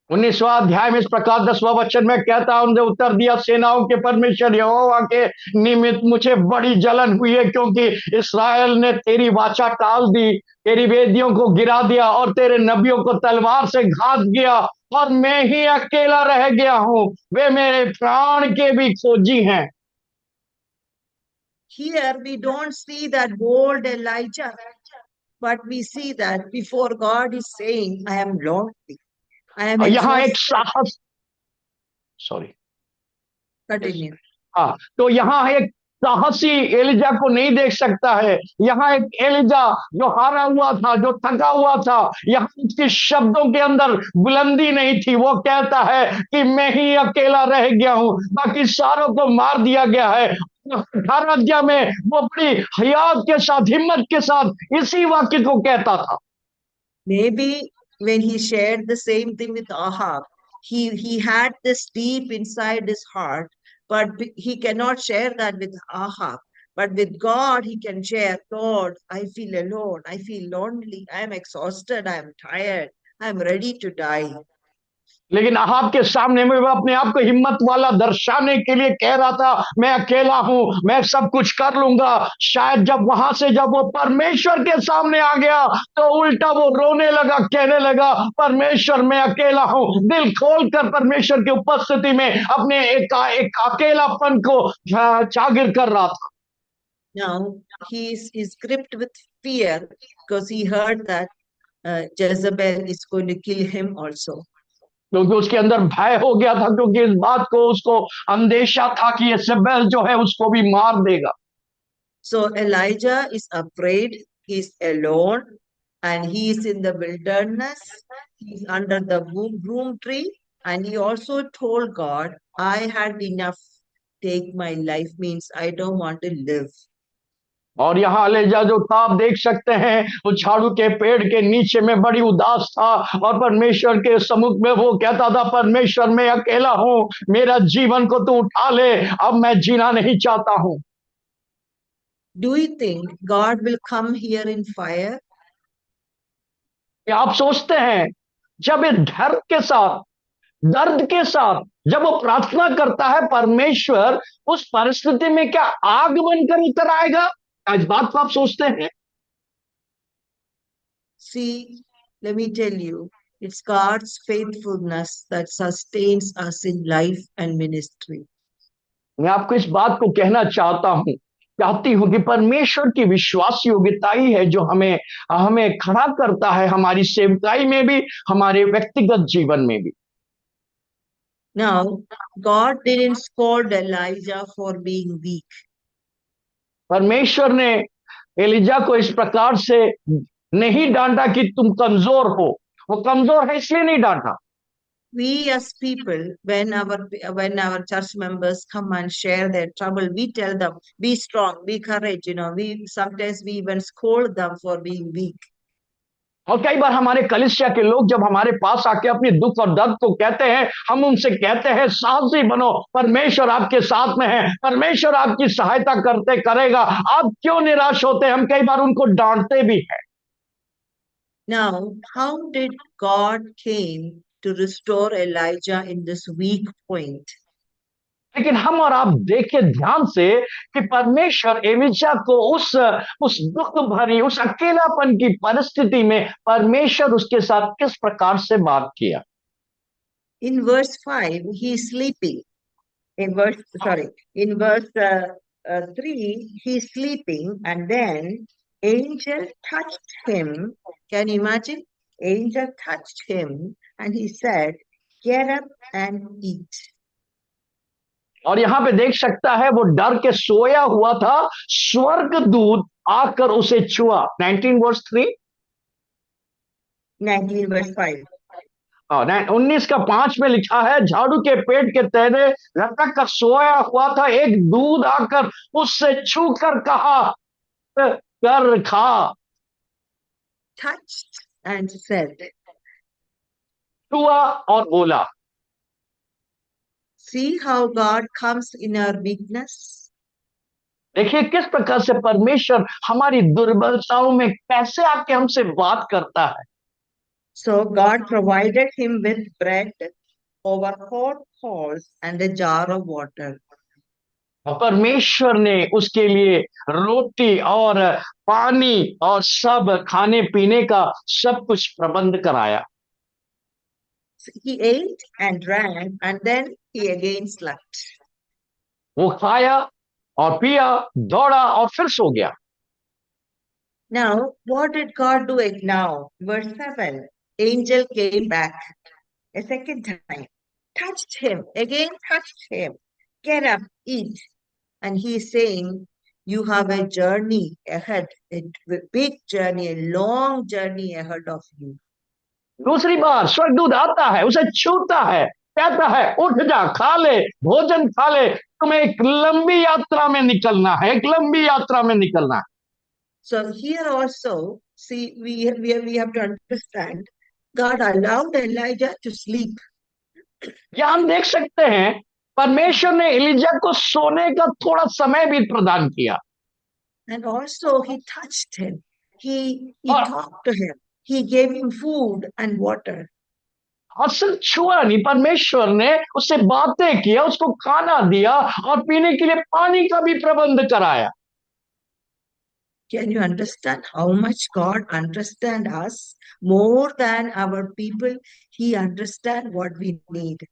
19वां अध्याय में इस प्रकार 10वां वचन में कहता, उनने उत्तर दिया, सेनाओं के परमेश्वर यहोवा के निमित्त मुझे बड़ी जलन हुई है, क्योंकि इस्राएल ने तेरी वाचा टाल दी, तेरी वेदियों को गिरा दिया और तेरे नबियों को तलवार से घात किया, और मैं ही अकेला रह गया हूं। वे मेरे प्राण के भी खोजी हैं। Here we don't see that bold Elijah, but we see that before God is saying, I am lonely. I am यहाँ एक exhausted. साहस, सॉरी, Continue. हाँ, तो यहाँ एक साहसी एलिजा को नहीं देख सकता है। यहाँ एक एलिजा जो हारा हुआ था, जो थका हुआ था, यहाँ उसके शब्दों के अंदर बुलंदी नहीं थी। वो कहता है कि मैं ही अकेला रह गया हूं, बाकी सारों को मार दिया गया है। 18 अध्याय में वो बड़ी हयात के साथ, हिम्मत के साथ इसी वाक्य को कहता था। Maybe when he shared the same thing with Ahab, he had this deep inside his heart, but he cannot share that with Ahab. But with God, he can share, Lord, I feel alone, I feel lonely, I am exhausted, I am tired, I am ready to die. लेकिन Ahab के सामने में वह अपने आप को हिम्मत वाला दर्शाने के लिए कह रहा था, मैं अकेला हूं, मैं सब कुछ कर लूंगा। शायद जब वहां से जब वो परमेश्वर के सामने आ गया तो उल्टा वो रोने लगा, कहने लगा, परमेश्वर मैं अकेला हूं। दिल खोलकर परमेश्वर की उपस्थिति में अपने एक अकेलापन को जाहिर कर रहा था। Now he's gripped with fear because he heard that Jezebel is going to kill him also. क्योंकि उसके अंदर भय हो गया था, क्योंकि इस बात को उसको अंदेशा था कि यजेबेल जो है उसको भी मार देगा। So Elijah is afraid, he's alone, and he is in the wilderness. He's under the broom tree, and he also told God, I had enough. Take my life, means I don't want to live. और यहाँ ELISA जो था, आप देख सकते हैं, वो झाड़ू के पेड़ के नीचे में बड़ी उदास था और परमेश्वर के सम्मुख में वो कहता था, परमेश्वर मैं अकेला हूं, मेरा जीवन को तू उठा ले, अब मैं जीना नहीं चाहता हूं। Do you think God will come here in fire? क्या आप सोचते हैं जब इस डर के साथ, दर्द के साथ जब वो प्रार्थना करता है, परमेश्वर उस परिस्थिति में क्या आग बनकर उतर आएगा? इस बात को आप सोचते हैं? See, let me tell you, it's God's faithfulness that sustains us in life and ministry. मैं आपको इस बात को कहना चाहती हूं कि परमेश्वर की विश्वास योग्यता ही है जो हमें हमें खड़ा करता है, हमारी सेवकाई में भी, हमारे व्यक्तिगत जीवन में भी। Now, God didn't scold Elijah for being weak. परमेश्वर ने एलिजा को इस प्रकार से नहीं डांटा कि तुम कमजोर हो, वो कमजोर है इसलिए नहीं डांटा। We as people, when our church members come and share their trouble, we tell them, be strong, be courage. We sometimes we even scold them for being weak. और कई बार हमारे कलीसिया के लोग जब हमारे पास आके अपने दुख और दर्द को कहते हैं, हम उनसे कहते हैं, साहसी बनो, परमेश्वर आपके साथ में है, परमेश्वर आपकी सहायता करेगा, आप क्यों निराश होते हैं? हम कई बार उनको डांटते भी हैं। Now, how did God came to restore Elijah in this weak point? लेकिन हम और आप देखिए ध्यान से कि परमेश्वर एलिजा को उस दुख भरी, उस अकेलापन की परिस्थिति में परमेश्वर उसके साथ किस प्रकार से बात किया। In verse 5, he is sleeping. In verse 3, he's sleeping, and then angel touched him. Can you imagine? Angel touched him, and he said, get up and eat. और यहां पे देख सकता है वो डर के सोया हुआ था, स्वर्ग दूत आकर उसे छुआ। 19 वर्स 3, 19 verse 5. 19 का 5 में लिखा है, झाड़ू के पेट के तहने लटक कर सोया हुआ था, एक दूध आकर उससे छू कर कहा, कर खा। Touched and said. छुआ और बोला। See how God comes in our weakness. देखिए किस प्रकार से परमेश्वर हमारी दुर्बलताओं में कैसे आके हमसे बात करता है। So God provided him with bread over hot coals and a jar of water. परमेश्वर ने उसके लिए रोटी और पानी और सब खाने पीने का सब कुछ प्रबंध कराया। He ate and drank, and then he again slept. वो खाया और पिया, दौड़ा और फिर सो गया। Now, what did God do it now? Verse 7, angel came back a second time, touched him, again touched him. Get up, eat. And he's saying, you have a journey ahead, a big journey, a long journey ahead of you. दूसरी बार स्वर्गदूत आता है, उसे छूता है, कहता है, उठ जा, खा ले, भोजन खा ले, तुम्हें एक लंबी यात्रा में निकलना है, एक लंबी यात्रा में निकलना है। So here also, see, we have to understand, God allowed Elijah to sleep. यहाँ हम देख सकते हैं परमेश्वर ने एलिजा को सोने का थोड़ा समय भी प्रदान किया। And also he touched him. He talked to him. He gave him food and water. और सिर्फ छुआ नहीं, परमेश्वर ने उससे बातें किया, उसको खाना दिया और पीने के लिए पानी का भी प्रबंध कराया। Can you understand how much God understand us more than our people? He understand what we need.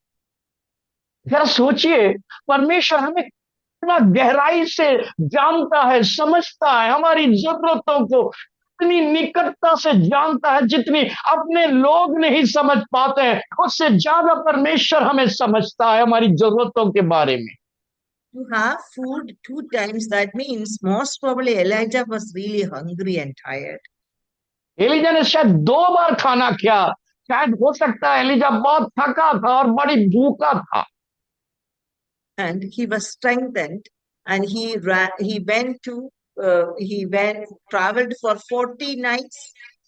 जरा सोचिए, परमेश्वर हमें कितना गहराई से जानता है, समझता है, हमारी जरूरतों को इतनी निकटता से जानता है जितनी अपने लोग नहीं समझ पाते हैं, उससे ज्यादा परमेश्वर हमें समझता है हमारी जरूरतों के बारे में। To have food 2 times, that means most probably Elijah was really hungry and tired. Elijah ने शायद 2 बार खाना किया, शायद हो सकता है एलिजा बहुत थका था और बड़ी भूखा था। And he was strengthened, and he traveled for 40 nights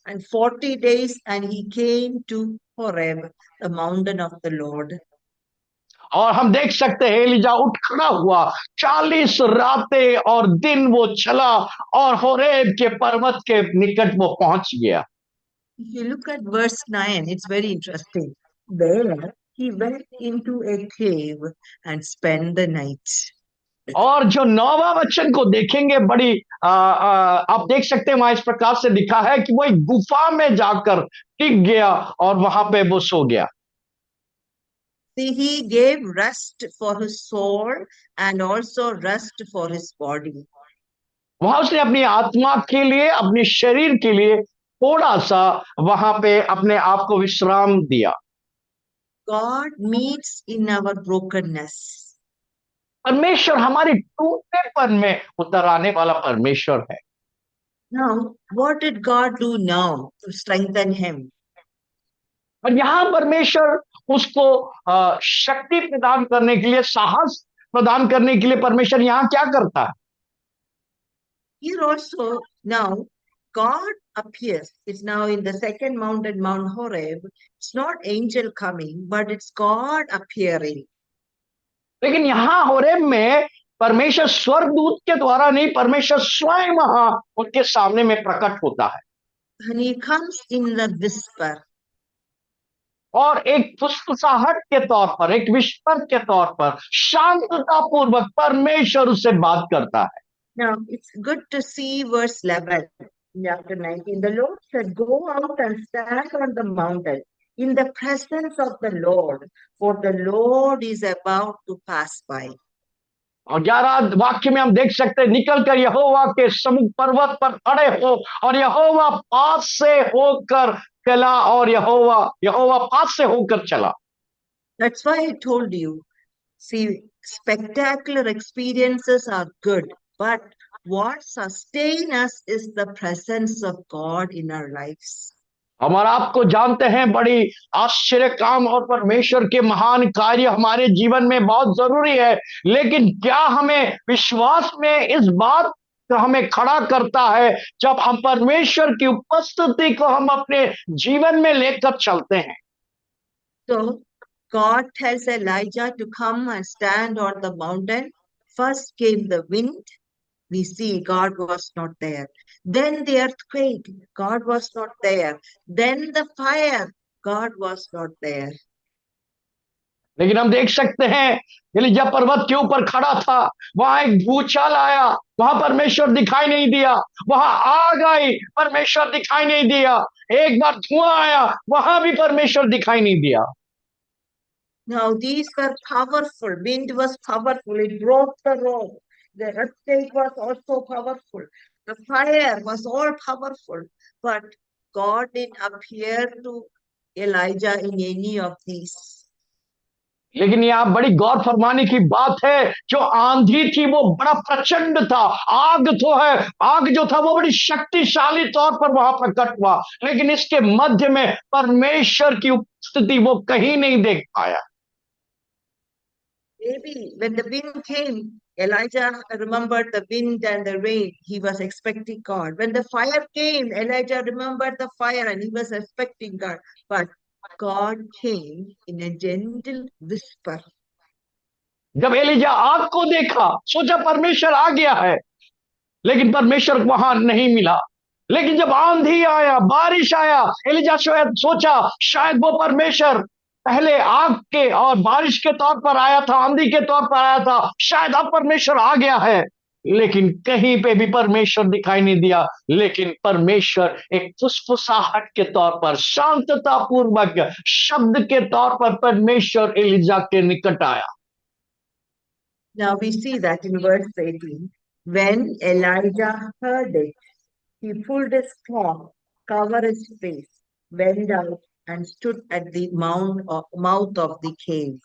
and 40 days, and he came to Horeb, the mountain of the Lord. और हम देख सकते हैं एलिजा उठ खड़ा हुआ, 40 रातें और दिन वो चला और होरेब के पर्वत के निकट वो पहुंच गया। If you look at verse 9, it's very interesting. There he went into a cave and spent the night. और जो 9वां वचन को देखेंगे, बड़ी आप देख सकते हैं वहां इस प्रकार से लिखा है कि वो एक गुफा में जाकर टिक गया और वहां पे वो सो गया। See, he gave rest for his soul and also rest for his body. वहां उसने अपनी आत्मा के लिए, अपने शरीर के लिए थोड़ा सा वहां पे अपने आप को विश्राम दिया। God meets in our brokenness. परमेश्वर हमारी टूटनेपन में उतर आने वाला परमेश्वर है। Now, what did God do now to strengthen him? और यहाँ परमेश्वर उसको शक्ति प्रदान करने के लिए, साहस प्रदान करने के लिए परमेश्वर यहाँ क्या करता है? Here also, now, God appears. It's now in the second mountain, Mount Horeb. It's not angel coming, but it's God appearing. लेकिन यहाँ होरेब में परमेश्वर स्वर्गदूत के द्वारा नहीं, परमेश्वर स्वयं वहां उनके सामने में प्रकट होता है। And he comes in the whisper. और एक फुसफुसाहट के तौर पर, एक विस्पर के तौर पर शांतता पूर्वक परमेश्वर उससे बात करता है। Now, it's good to see verse 11 in chapter 19. The Lord said, go out and stand on the mountain in the presence of the Lord, for the Lord is about to pass by. और 11 वाक्य में हम देख सकते हैं, निकल कर यहोवा के सम्मुख पर्वत पर खड़े हो, और यहोवा पास से होकर चला, और यहोवा पास से होकर चला। That's why I told you, see, spectacular experiences are good, but what sustains us is the presence of God in our lives. हम और आपको जानते हैं, बड़ी आश्चर्य काम और परमेश्वर के महान कार्य हमारे जीवन में बहुत जरूरी है, लेकिन क्या हमें विश्वास में इस बात को हमें खड़ा करता है जब हम परमेश्वर की उपस्थिति को हम अपने जीवन में लेकर चलते हैं। So God tells Elijah to come and stand on the mountain. First came the wind. We see God was not there. Then the earthquake, God was not there. Then the fire, God was not there. लेकिन हम देख सकते हैं, Elijah पर्वत के ऊपर खड़ा था, वहां एक भूचाल आया, वहां परमेश्वर दिखाई नहीं दिया। वहां आग आई, परमेश्वर दिखाई नहीं दिया। एक बार धुआं आया, वहां भी परमेश्वर दिखाई नहीं दिया। Now these were powerful. Wind was powerful. It broke the rock. The earthquake was also powerful. The fire was all powerful. But God didn't appear to Elijah in any of these. लेकिन यहाँ बड़ी गौर फरमाने की बात है, जो आंधी थी वो बड़ा प्रचंड था, आग तो है, आग जो था वो बड़ी शक्तिशाली तौर पर वहां प्रकट हुआ, लेकिन इसके मध्य में परमेश्वर की उपस्थिति वो कहीं नहीं देख पाया। Maybe when the wind came, Elijah remembered the wind and the rain. He was expecting God. When the fire came, Elijah remembered the fire and he was expecting God. But God came in a gentle whisper. जब Elijah आग को देखा, सोचा परमेश्वर आ गया है, लेकिन परमेश्वर वहां नहीं मिला। लेकिन जब आंधी आया, बारिश आया, एलिजा सोचा शायद वो परमेश्वर पहले आग के और बारिश के तौर पर आया था, आंधी के तौर पर आया था, शायद अब परमेश्वर आ गया है, लेकिन कहीं पे भी परमेश्वर दिखाई नहीं दिया। लेकिन परमेश्वर एक फुसफुसाहट के तौर पर, शांतता पूर्वक शब्द के तौर पर परमेश्वर एलिजा के निकट आया। Now we see that in verse 18. When Elijah heard it, he pulled his cloak, covered his face, went out, and stood at the mouth of the cave.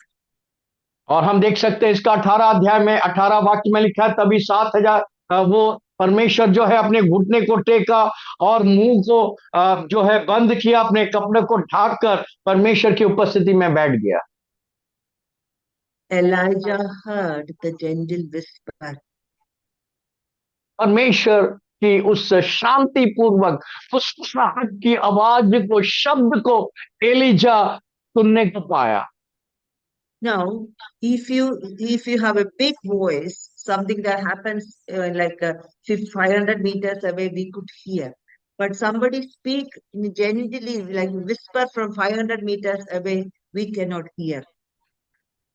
और हम देख सकते हैं इसका 18 अध्याय में 18 वाक्य में लिखा है, तभी 7,000 वो परमेश्वर जो है अपने घुटने को टेका और मुंह को जो है बंद किया, अपने कपड़े को ढाक कर परमेश्वर की उपस्थिति में बैठ गया। Elijah heard the gentle whisper. परमेश्वर की उस शांतिपूर्वक फुसफुसाहट की आवाज को, शब्द को एलिजा सुनने को पाया। Now, if you have a big voice, something that happens like 500 meters away, we could hear. But somebody speak gently, like whisper from 500 meters away, we cannot hear.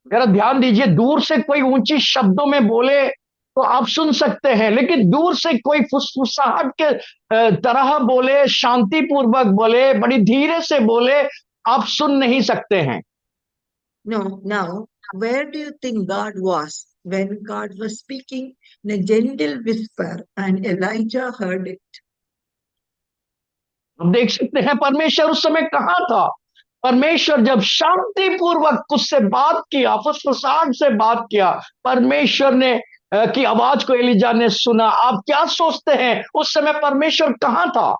जरा ध्यान दीजिए, दूर से कोई ऊंची शब्दों में बोले तो आप सुन सकते हैं, लेकिन दूर से कोई फुसफुसाहट के तरह बोले, शांतिपूर्वक बोले, बड़ी धीरे से बोले, आप सुन नहीं सकते हैं। No, now, where do you think God was when God was speaking in a gentle whisper and Elijah heard it? हम देख सकते हैं परमेश्वर उस समय कहाँ था। परमेश्वर जब शांतिपूर्वक उससे बात किया, फुसफुसाहट से बात किया, परमेश्वर ने की आवाज को एलिजा ने सुना। आप क्या सोचते हैं उस समय परमेश्वर कहाँ था?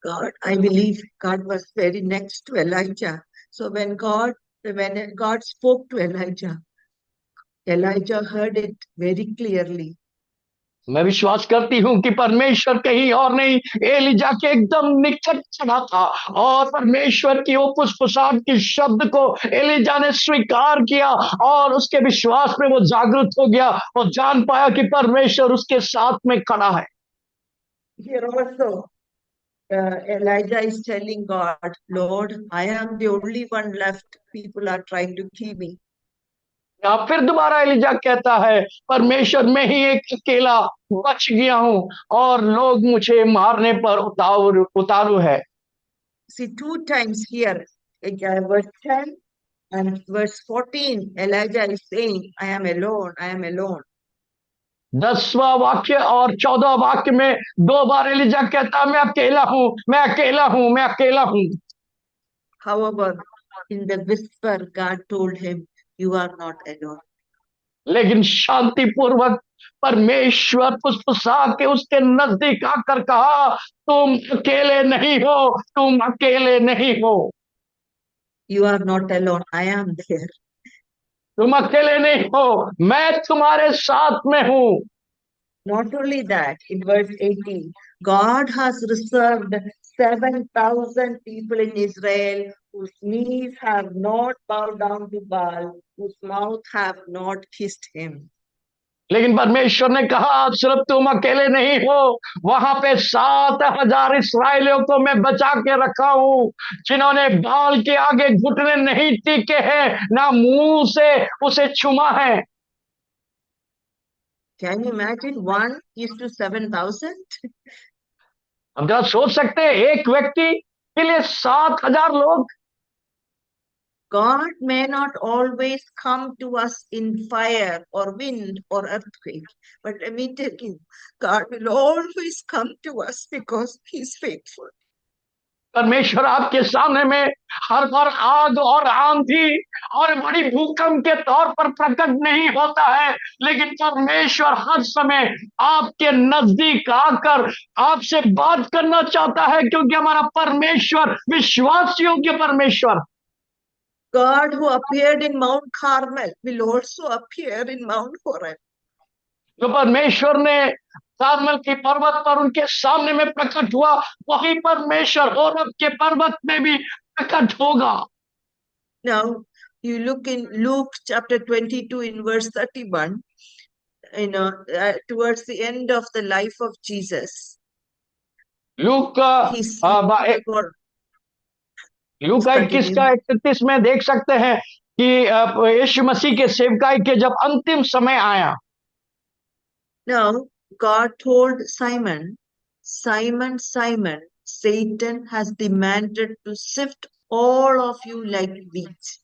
God, I believe God was very next to Elijah. So when God spoke to Elijah, Elijah heard it very clearly. मैं विश्वास करती हूं कि परमेश्वर कहीं और नहीं, एलिजा के एकदम निकट खड़ा था और परमेश्वर की वो फुसफुसाहट के शब्द को एलिजा ने स्वीकार किया और उसके विश्वास में वो जागृत हो गया और जान पाया कि परमेश्वर उसके साथ में खड़ा है। Here also, Elijah is telling God, Lord, I am the only one left. People are trying to kill me. या फिर दोबारा एलिजा कहता है, परमेश्वर मैं ही एक अकेला बच गया हूं और लोग मुझे मारने पर उतारू है। See, 2 times here, verse 10 and verse 14, Elijah is saying, I am alone, I am alone. 10वां वाक्य और 14 वाक्य में 2 बार एलिजा कहता, मैं अकेला हूं, मैं अकेला हूं, मैं अकेला हूं। However, in the whisper, God told him, you are not alone. लेकिन शांतिपूर्वक परमेश्वर फुसफुसा के उसके नजदीक आकर कहा, तुम अकेले नहीं हो, तुम अकेले नहीं हो। You are not alone, I am there. तुम अकेले नहीं हो, मैं तुम्हारे साथ में हूं। Not only that, in verse 18, God has reserved 7,000 people in Israel whose knees have not bowed down to Baal, whose mouth have not kissed him. लेकिन परमेश्वर ने कहा, सिर्फ तुम अकेले नहीं हो, वहां पे 7,000 इसराइलियों को मैं बचा के रखा हूं, जिन्होंने बाल के आगे घुटने नहीं टीके हैं, ना मुंह से उसे छुमा है। Can you imagine 1:7,000? हम जरा सोच सकते हैं, एक व्यक्ति के लिए 7,000 लोग। God may not always come to us in fire or wind or earthquake, but let me tell you, God will always come to us because He's faithful. परमेश्वर आपके सामने में हर बार आग और आंधी और बड़ी भूकंप के तौर पर प्रकट नहीं होता है, लेकिन परमेश्वर हर समय आपके नजदीक आकर आपसे बात करना चाहता है, क्योंकि हमारा परमेश्वर विश्वास योग्य परमेश्वर। God who appeared in Mount Carmel will also appear in Mount Horeb. जो परमेश्वर ने कार्मल के पर्वत पर उनके सामने में प्रकट हुआ, वही परमेश्वर होरेब के पर्वत में भी प्रकट होगा। Now, you look in Luke chapter 22 in verse 31, towards the end of the life of Jesus. Look He's का लूका 21 Continue. का 31 में देख सकते हैं कि यीशु मसीह के सेवकाई के जब अंतिम समय आया, Now, God told Simon, Simon, Simon, Satan has demanded to sift all of you like wheat.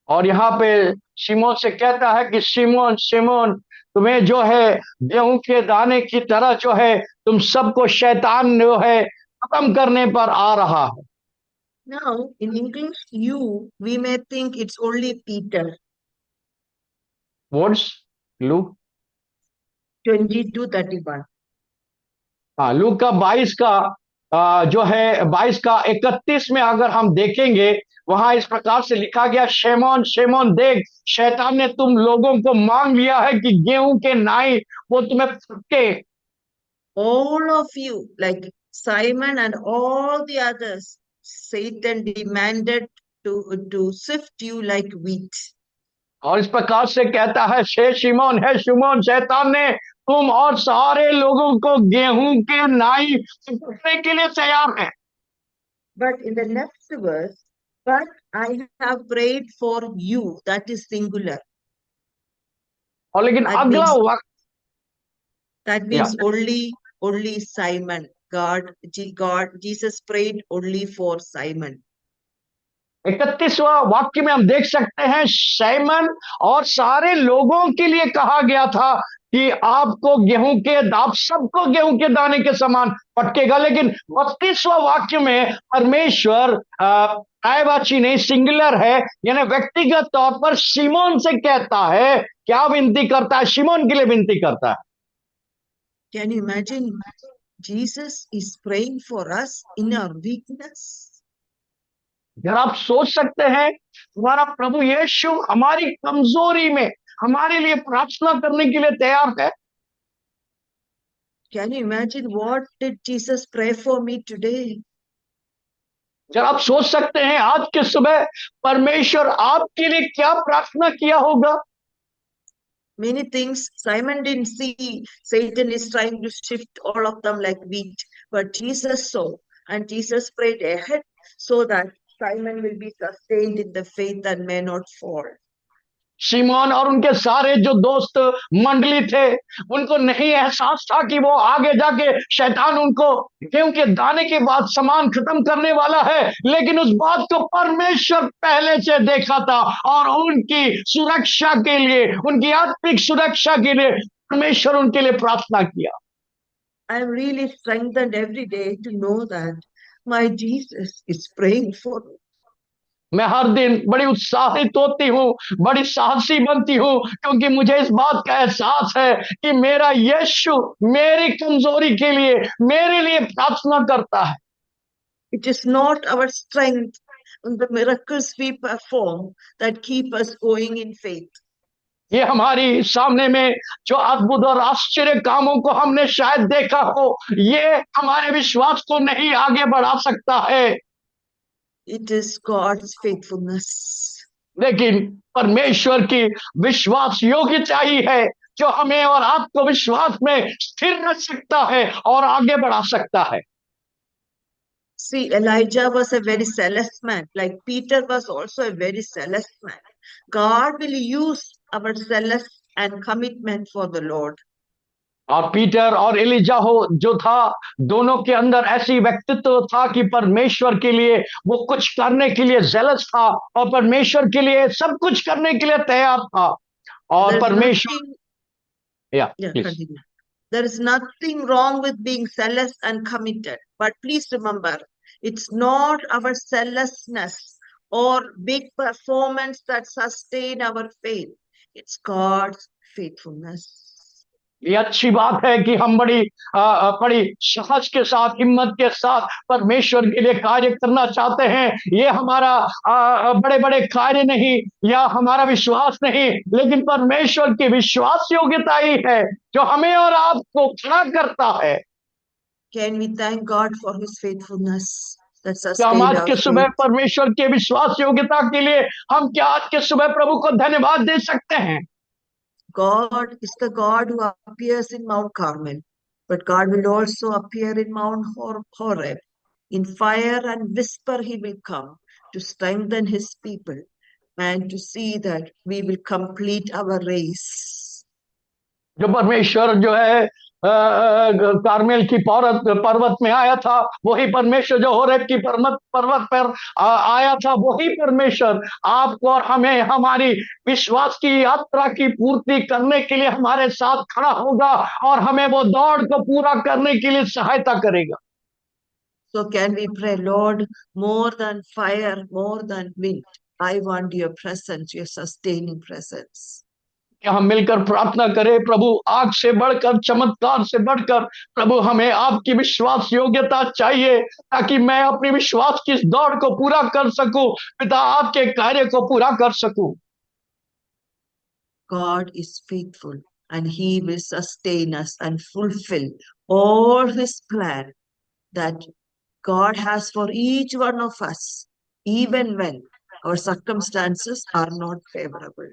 और यहाँ पे शिमोन से कहता है कि शिमोन शिमोन, तुम्हें जो है गेहूं के दाने की तरह जो है तुम सबको शैतान जो है खत्म करने पर आ रहा है। Now, in English, we may think it's only Peter, words look 22:31. हाँ, लूक का 22 का जो है 22 का 31 में अगर हम देखेंगे, वहां इस प्रकार से लिखा गया, शेमोन शेमोन देख, शैतान ने तुम लोगों को मांग लिया है कि गेहूं के नाई वो तुम्हें फटके। All of you, like Simon and all the others, Satan demanded to sift you like wheat. और इस प्रकार से कहता है, शे शिमोन है शिमोन, शैतान ने तुम और सारे लोगों को गेहूं के नाई फटकने के लिए तैयार है। But in the next verse, but I have prayed for you, that is singular. और लेकिन That अगला means वक्त that या means only Simon. Jesus prayed only for Simon. 31वां वाक्य में हम देख सकते हैं, सैमन और सारे लोगों के लिए कहा गया था कि आपको गेहूं के आप सबको गेहूं के दाने के समान पटकेगा। लेकिन 32वां वाक्य में परमेश्वर आयवाची नहीं, सिंगुलर है, यानी व्यक्तिगत तौर पर शिमोन से कहता है, क्या विनती करता है? शिमोन के लिए विनती करता है। Can you imagine? Jesus is praying for us in our weakness. अगर आप सोच सकते हैं, हमारा प्रभु यीशु हमारी कमजोरी में हमारे लिए प्रार्थना करने के लिए तैयार है। Can you imagine what did Jesus pray for me today? जब आप सोच सकते हैं आज के सुबह परमेश्वर आपके लिए क्या प्रार्थना किया होगा। Many things Simon didn't see. Satan is trying to shift all of them like wheat, but Jesus saw, and Jesus prayed ahead so that Simon will be sustained in the faith and may not fall. शिमोन और उनके सारे जो दोस्त मंडली थे, उनको नहीं एहसास था कि वो आगे जाके शैतान उनको गेहूं के दाने के बाद सामान खत्म करने वाला है, लेकिन उस बात को परमेश्वर पहले से देखा था और उनकी सुरक्षा के लिए, उनकी आत्मिक सुरक्षा के लिए परमेश्वर उनके लिए प्रार्थना किया। I am really strengthened every day to know that my Jesus is praying for me. मैं हर दिन बड़ी उत्साहित होती हूँ, बड़ी साहसी बनती हूँ, क्योंकि मुझे इस बात का एहसास है कि मेरा यीशु मेरी कमजोरी के लिए मेरे लिए प्रार्थना करता है। It is not our strength and the miracles we perform that keep us going in faith. ये हमारी सामने में जो अद्भुत और आश्चर्य कामों को हमने शायद देखा हो, ये हमारे विश्वास को नहीं आगे बढ़ा सकता है, It is God's faithfulness. लेकिन परमेश्वर की विश्वास योग्यता ही है जो हमें और आपको विश्वास में स्थिर रख सकता है और आगे बढ़ा सकता है। See, Elijah was a very zealous man, like Peter was also a very zealous man. God will use our zealous and commitment for the Lord. और पीटर और एलिजा हो जो था, दोनों के अंदर ऐसी व्यक्तित्व था कि परमेश्वर के लिए वो कुछ करने के लिए जेलस था और परमेश्वर के लिए सब कुछ करने के लिए तैयार था। और There is परमेश्वर nothing, या yeah, please continue. There is nothing wrong with being zealous and committed. But please remember, it's not our zealousness or big performance that sustain our faith. It's God's faithfulness. ये अच्छी बात है कि हम बड़ी साहस के साथ, हिम्मत के साथ परमेश्वर के लिए कार्य करना चाहते हैं। ये हमारा बड़े बड़े कार्य नहीं या हमारा विश्वास नहीं, लेकिन परमेश्वर की विश्वास योग्यता ही है जो हमें और आपको खड़ा करता है। Can we thank God for His faithfulness that क्या हम sustained आज our के सुबह faith? परमेश्वर के विश्वास योग्यता के लिए हम क्या आज के सुबह प्रभु को धन्यवाद दे सकते हैं? God is the God who appears in Mount Carmel, but God will also appear in Mount Horeb. In fire and whisper, he will come to strengthen his people and to see that we will complete our race. जो परमेश्वर जो है Carmel की पर्वत में आया था, वही परमेश्वर जो होरेब की पर्वत पर आया था, वही परमेश्वर आपको और हमें हमारी विश्वास की यात्रा की पूर्ति करने के लिए हमारे साथ खड़ा होगा और हमें वो दौड़ को पूरा करने के लिए सहायता करेगा। So can we pray, Lord, more than fire, more than wind, I want your presence, your sustaining presence. कि हम मिलकर प्रार्थना करें, प्रभु आग से बढ़कर, चमत्कार से बढ़कर, प्रभु हमें आपकी विश्वास योग्यता चाहिए ताकि मैं अपनी विश्वास की इस दौड़ को पूरा कर सकूं, पिता आपके कार्य को पूरा कर सकूं। God is faithful and he will sustain us and fulfill all his plan that God has for each one of us, even when our circumstances are not favorable.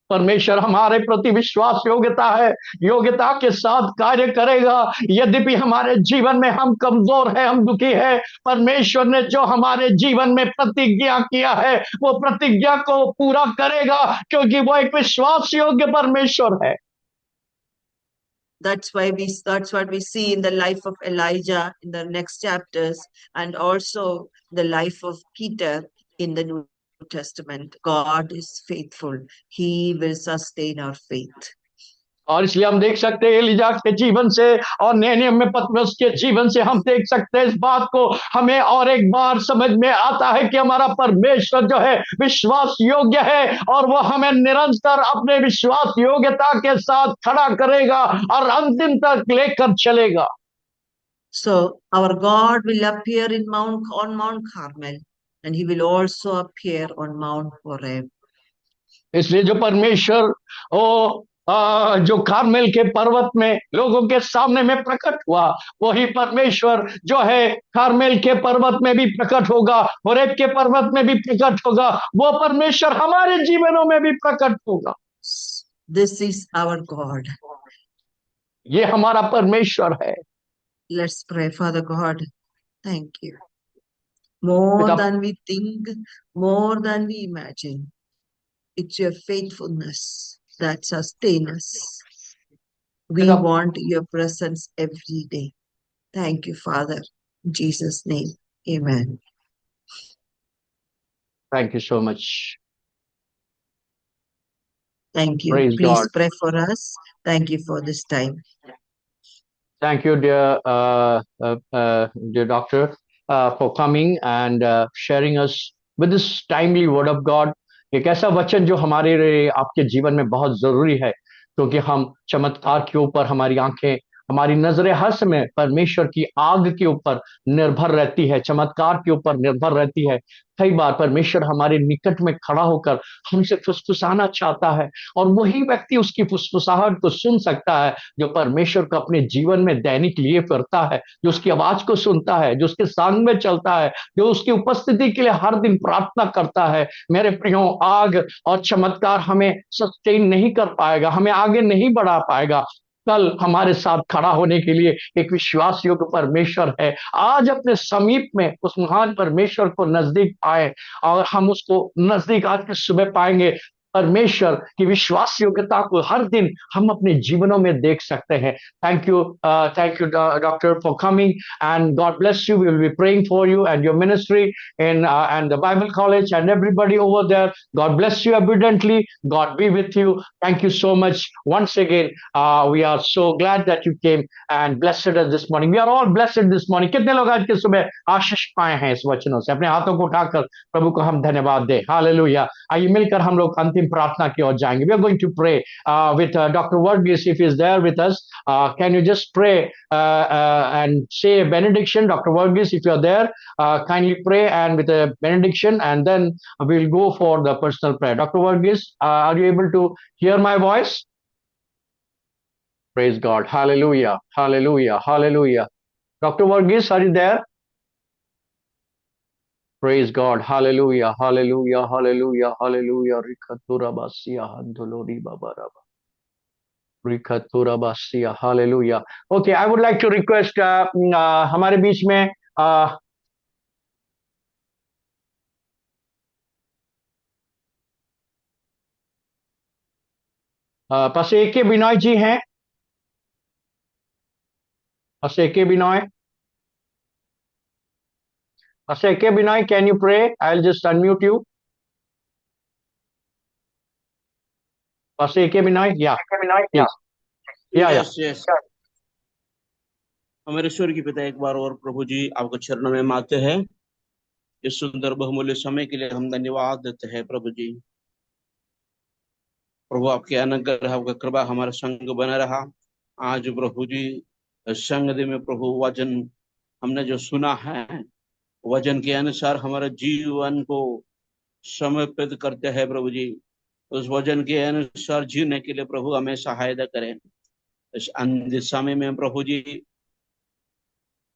परमेश्वर हमारे प्रति विश्वास योग्यता के साथ कार्य करेगा। यद्यपि हमारे जीवन में हम कमजोर हैं, हम दुखी हैं, परमेश्वर ने जो हमारे जीवन में प्रतिज्ञा किया है वो प्रतिज्ञा को पूरा करेगा, क्योंकि वो एक विश्वास योग्य परमेश्वर है। That's what we see in the life of Elijah in the next chapters, and also the life of Peter in the New Testament. God is faithful. He will sustain our faith. और इसलिए हम देख सकते हैं Elijah के जीवन से और नहूम में पतरस के जीवन से हम देख सकते हैं इस बात को, हमें और एक बार समझ में आता है कि हमारा परमेश्वर जो है विश्वास योग्य है और वो हमें निरंतर अपने विश्वास योग्यता के साथ खड़ा करेगा और अंतिम तक लेकर चलेगा। So our God will appear on Mount Carmel, and he will also appear on Mount Horeb. इसलिए जो परमेश्वर जो कार्मेल के पर्वत में लोगों के सामने में प्रकट हुआ, वही परमेश्वर जो है कार्मेल के पर्वत में भी प्रकट होगा, होरेब के पर्वत में भी प्रकट होगा, वो परमेश्वर हमारे जीवनों में भी प्रकट होगा। This is our God. ये हमारा परमेश्वर है। Let's pray. Father God, thank you. More than we think, more than we imagine, it's your faithfulness that sustains us. We want your presence every day. Thank you, Father. In Jesus' name, amen. Thank you so much. Thank you. Praise Please God. pray for us. Thank you for this time. Thank you, dear doctor, for coming and sharing us with this timely word of God. एक ऐसा वचन जो हमारे आपके जीवन में बहुत जरूरी है, क्योंकि हम चमत्कार के ऊपर हमारी आंखें, हमारी नजरें हर समय परमेश्वर की आग के ऊपर निर्भर रहती है, चमत्कार के ऊपर निर्भर रहती है। कई बार परमेश्वर हमारे निकट में खड़ा होकर हमसे फुसफुसाना चाहता है और वही व्यक्ति उसकी फुसफुसाहट को सुन सकता है जो परमेश्वर को अपने जीवन में दैनिक लिए फिरता है, जो उसकी आवाज को सुनता है, जो उसके संग में चलता है, जो उसकी उपस्थिति के लिए हर दिन प्रार्थना करता है। मेरे प्रियो, आग और चमत्कार हमें सस्टेन नहीं कर पाएगा, हमें आगे नहीं बढ़ा पाएगा। कल हमारे साथ खड़ा होने के लिए एक विश्वास योग्य परमेश्वर है। आज अपने समीप में उस महान परमेश्वर को नजदीक पाए और हम उसको नजदीक आज के सुबह पाएंगे। परमेश्वर की विश्वास योग्यता को हर दिन हम अपने जीवनों में देख सकते हैं। Thank you doctor for coming and God bless you. We will be praying for you and your ministry in and the Bible college and everybody over there. God bless you abundantly. God be with you. Thank you so much once again. We are so glad that you came and blessed us this morning. We are all blessed this morning. कितने लोग आज के सुबह आशीष पाए हैं इस वचनों से? अपने हाथों को उठाकर प्रभु को हम धन्यवाद दें। हालेलुया। आइए मिलकर हम लोग अंतिम प्रार्थना की ओर जाएंगे। We are going to pray with Dr. Varghese, if he is there with us. Can you just pray and say a benediction? Dr. Varghese, if you are there, kindly pray and with a benediction, and then we'll go for the personal prayer. Dr. Varghese, are you able to hear my voice? Praise God. Hallelujah. Hallelujah. Hallelujah. Dr. Varghese, are you there? Praise God. Hallelujah. Hallelujah. Hallelujah. Hallelujah. Rikatura basia handolori babaraba. Rikatura basia. Hallelujah. Okay, I would like to request हमारे बीच में pastor A K Binoy जी हैं? Pastor A K Binoy, pastor A K Binoy, can you pray? I will just unmute you. Pastor A K Binoy, yeah please. Yeah. Yes yes. हमारे ईश्वर की पिता, एक बार और प्रभु जी आपको चरणों में आते हैं। इस सुंदर बहुमूल्य समय के लिए हम धन्यवाद देते हैं प्रभु जी। प्रभु आपके अनुग्रह, आपका कृपा हमारे संग बना रहा। आज प्रभु जी संग दे में प्रभु वचन हमने जो सुना है, वचन के अनुसार हमारे जीवन को समर्पित करते हैं प्रभु जी। उस वचन के अनुसार जीने के लिए प्रभु हमें सहायता करें। इस अंतिम समय में प्रभु जी,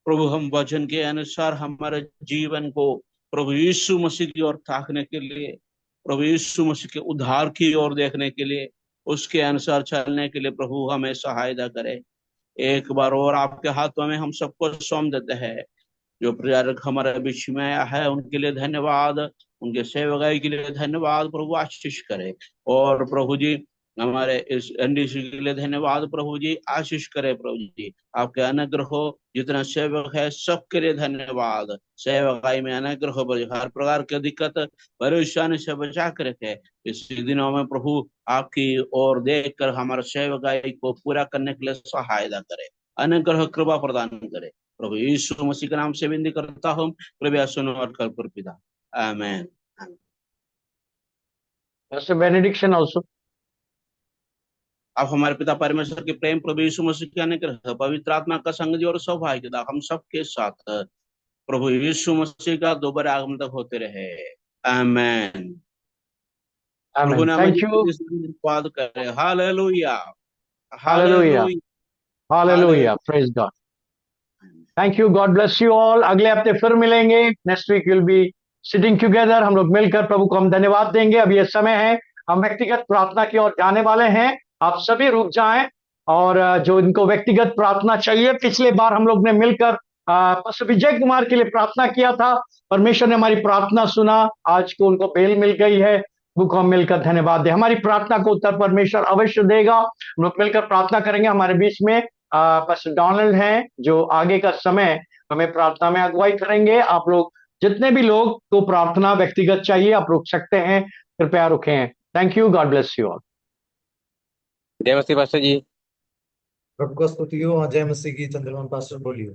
प्रभु हम वचन के अनुसार हमारे जीवन को प्रभु यीशु मसीह की ओर ताकने के लिए, प्रभु यीशु मसीह के उद्धार की ओर देखने के लिए, उसके अनुसार चलने के लिए प्रभु हमें सहायता करे। एक बार और आपके हाथों में हम सबको सौंप देते हैं। जो प्रचारक हमारे बीच में आया है उनके लिए धन्यवाद, उनके सेवकाई के लिए धन्यवाद। प्रभु आशीष करे। और प्रभु जी हमारे इस एनडीसी के लिए धन्यवाद। प्रभु जी आशीष करे। प्रभु जी आपके अनुग्रह हो। जितना सेवक है सबके लिए धन्यवाद। सेवकाई में अनुग्रह हो, हर प्रकार की दिक्कत परेशानी से बचा कर रखे। इस दिनों में प्रभु आपकी ओर देख कर हमारे सेवकाई को पूरा करने के लिए सहायता करे, अनुग्रह कृपा प्रदान करे। प्रभु यीशु मसीह के नाम से विनती करता हूँ, कृपया सुनो और कर पर पिता। आमेन। Pastor benediction also. अब हमारे पिता परमेश्वर के प्रेम, प्रभु यीशु मसीह के अनुग्रह, पवित्र आत्मा का संग और सौभाग्यता हम सबके साथ प्रभु यीशु मसीह का दोबारा आगमन तक होते रहे। आमेन। प्रभु आमेन. ने थैंक मुझे यू. धन्यवाद करे। Hallelujah, hallelujah. Hallelujah, hallelujah. Praise God. Thank you. God bless you all. अगले हफ्ते फिर मिलेंगे. Next week will be sitting together. हम लोग मिलकर प्रभु को हम धन्यवाद देंगे. अब ये समय है, हम व्यक्तिगत प्रार्थना की ओर जाने वाले हैं. आप सभी रुक जाएं, और जो इनको व्यक्तिगत प्रार्थना चाहिए, पिछले बार हम लोग ने मिलकर पास्टर विजय कुमार के लिए प्रार्थना किया था. परमेश्वर ने हमारी प्रार्थना सुना. आज को उनको बेल मिल गई है. को हम मिलकर धन्यवाद दें. हमारी प्रार्थना को उत्तर परमेश्वर अवश्य देगा. हम लोग मिलकर प्रार्थना करेंगे. हमारे बीच में पास्टर डोनाल्ड हैं, जो आगे का समय हमें प्रार्थना में अगुवाई करेंगे. आप लोग जितने भी लोग को प्रार्थना व्यक्तिगत चाहिए, आप रुक सकते हैं. कृपया रुकें. Thank you. God bless you all. जय मसीह पास्टर जी। प्रभु का स्तुति हो। जय मसीह की। चंद्रमान पास्टर बोलिए।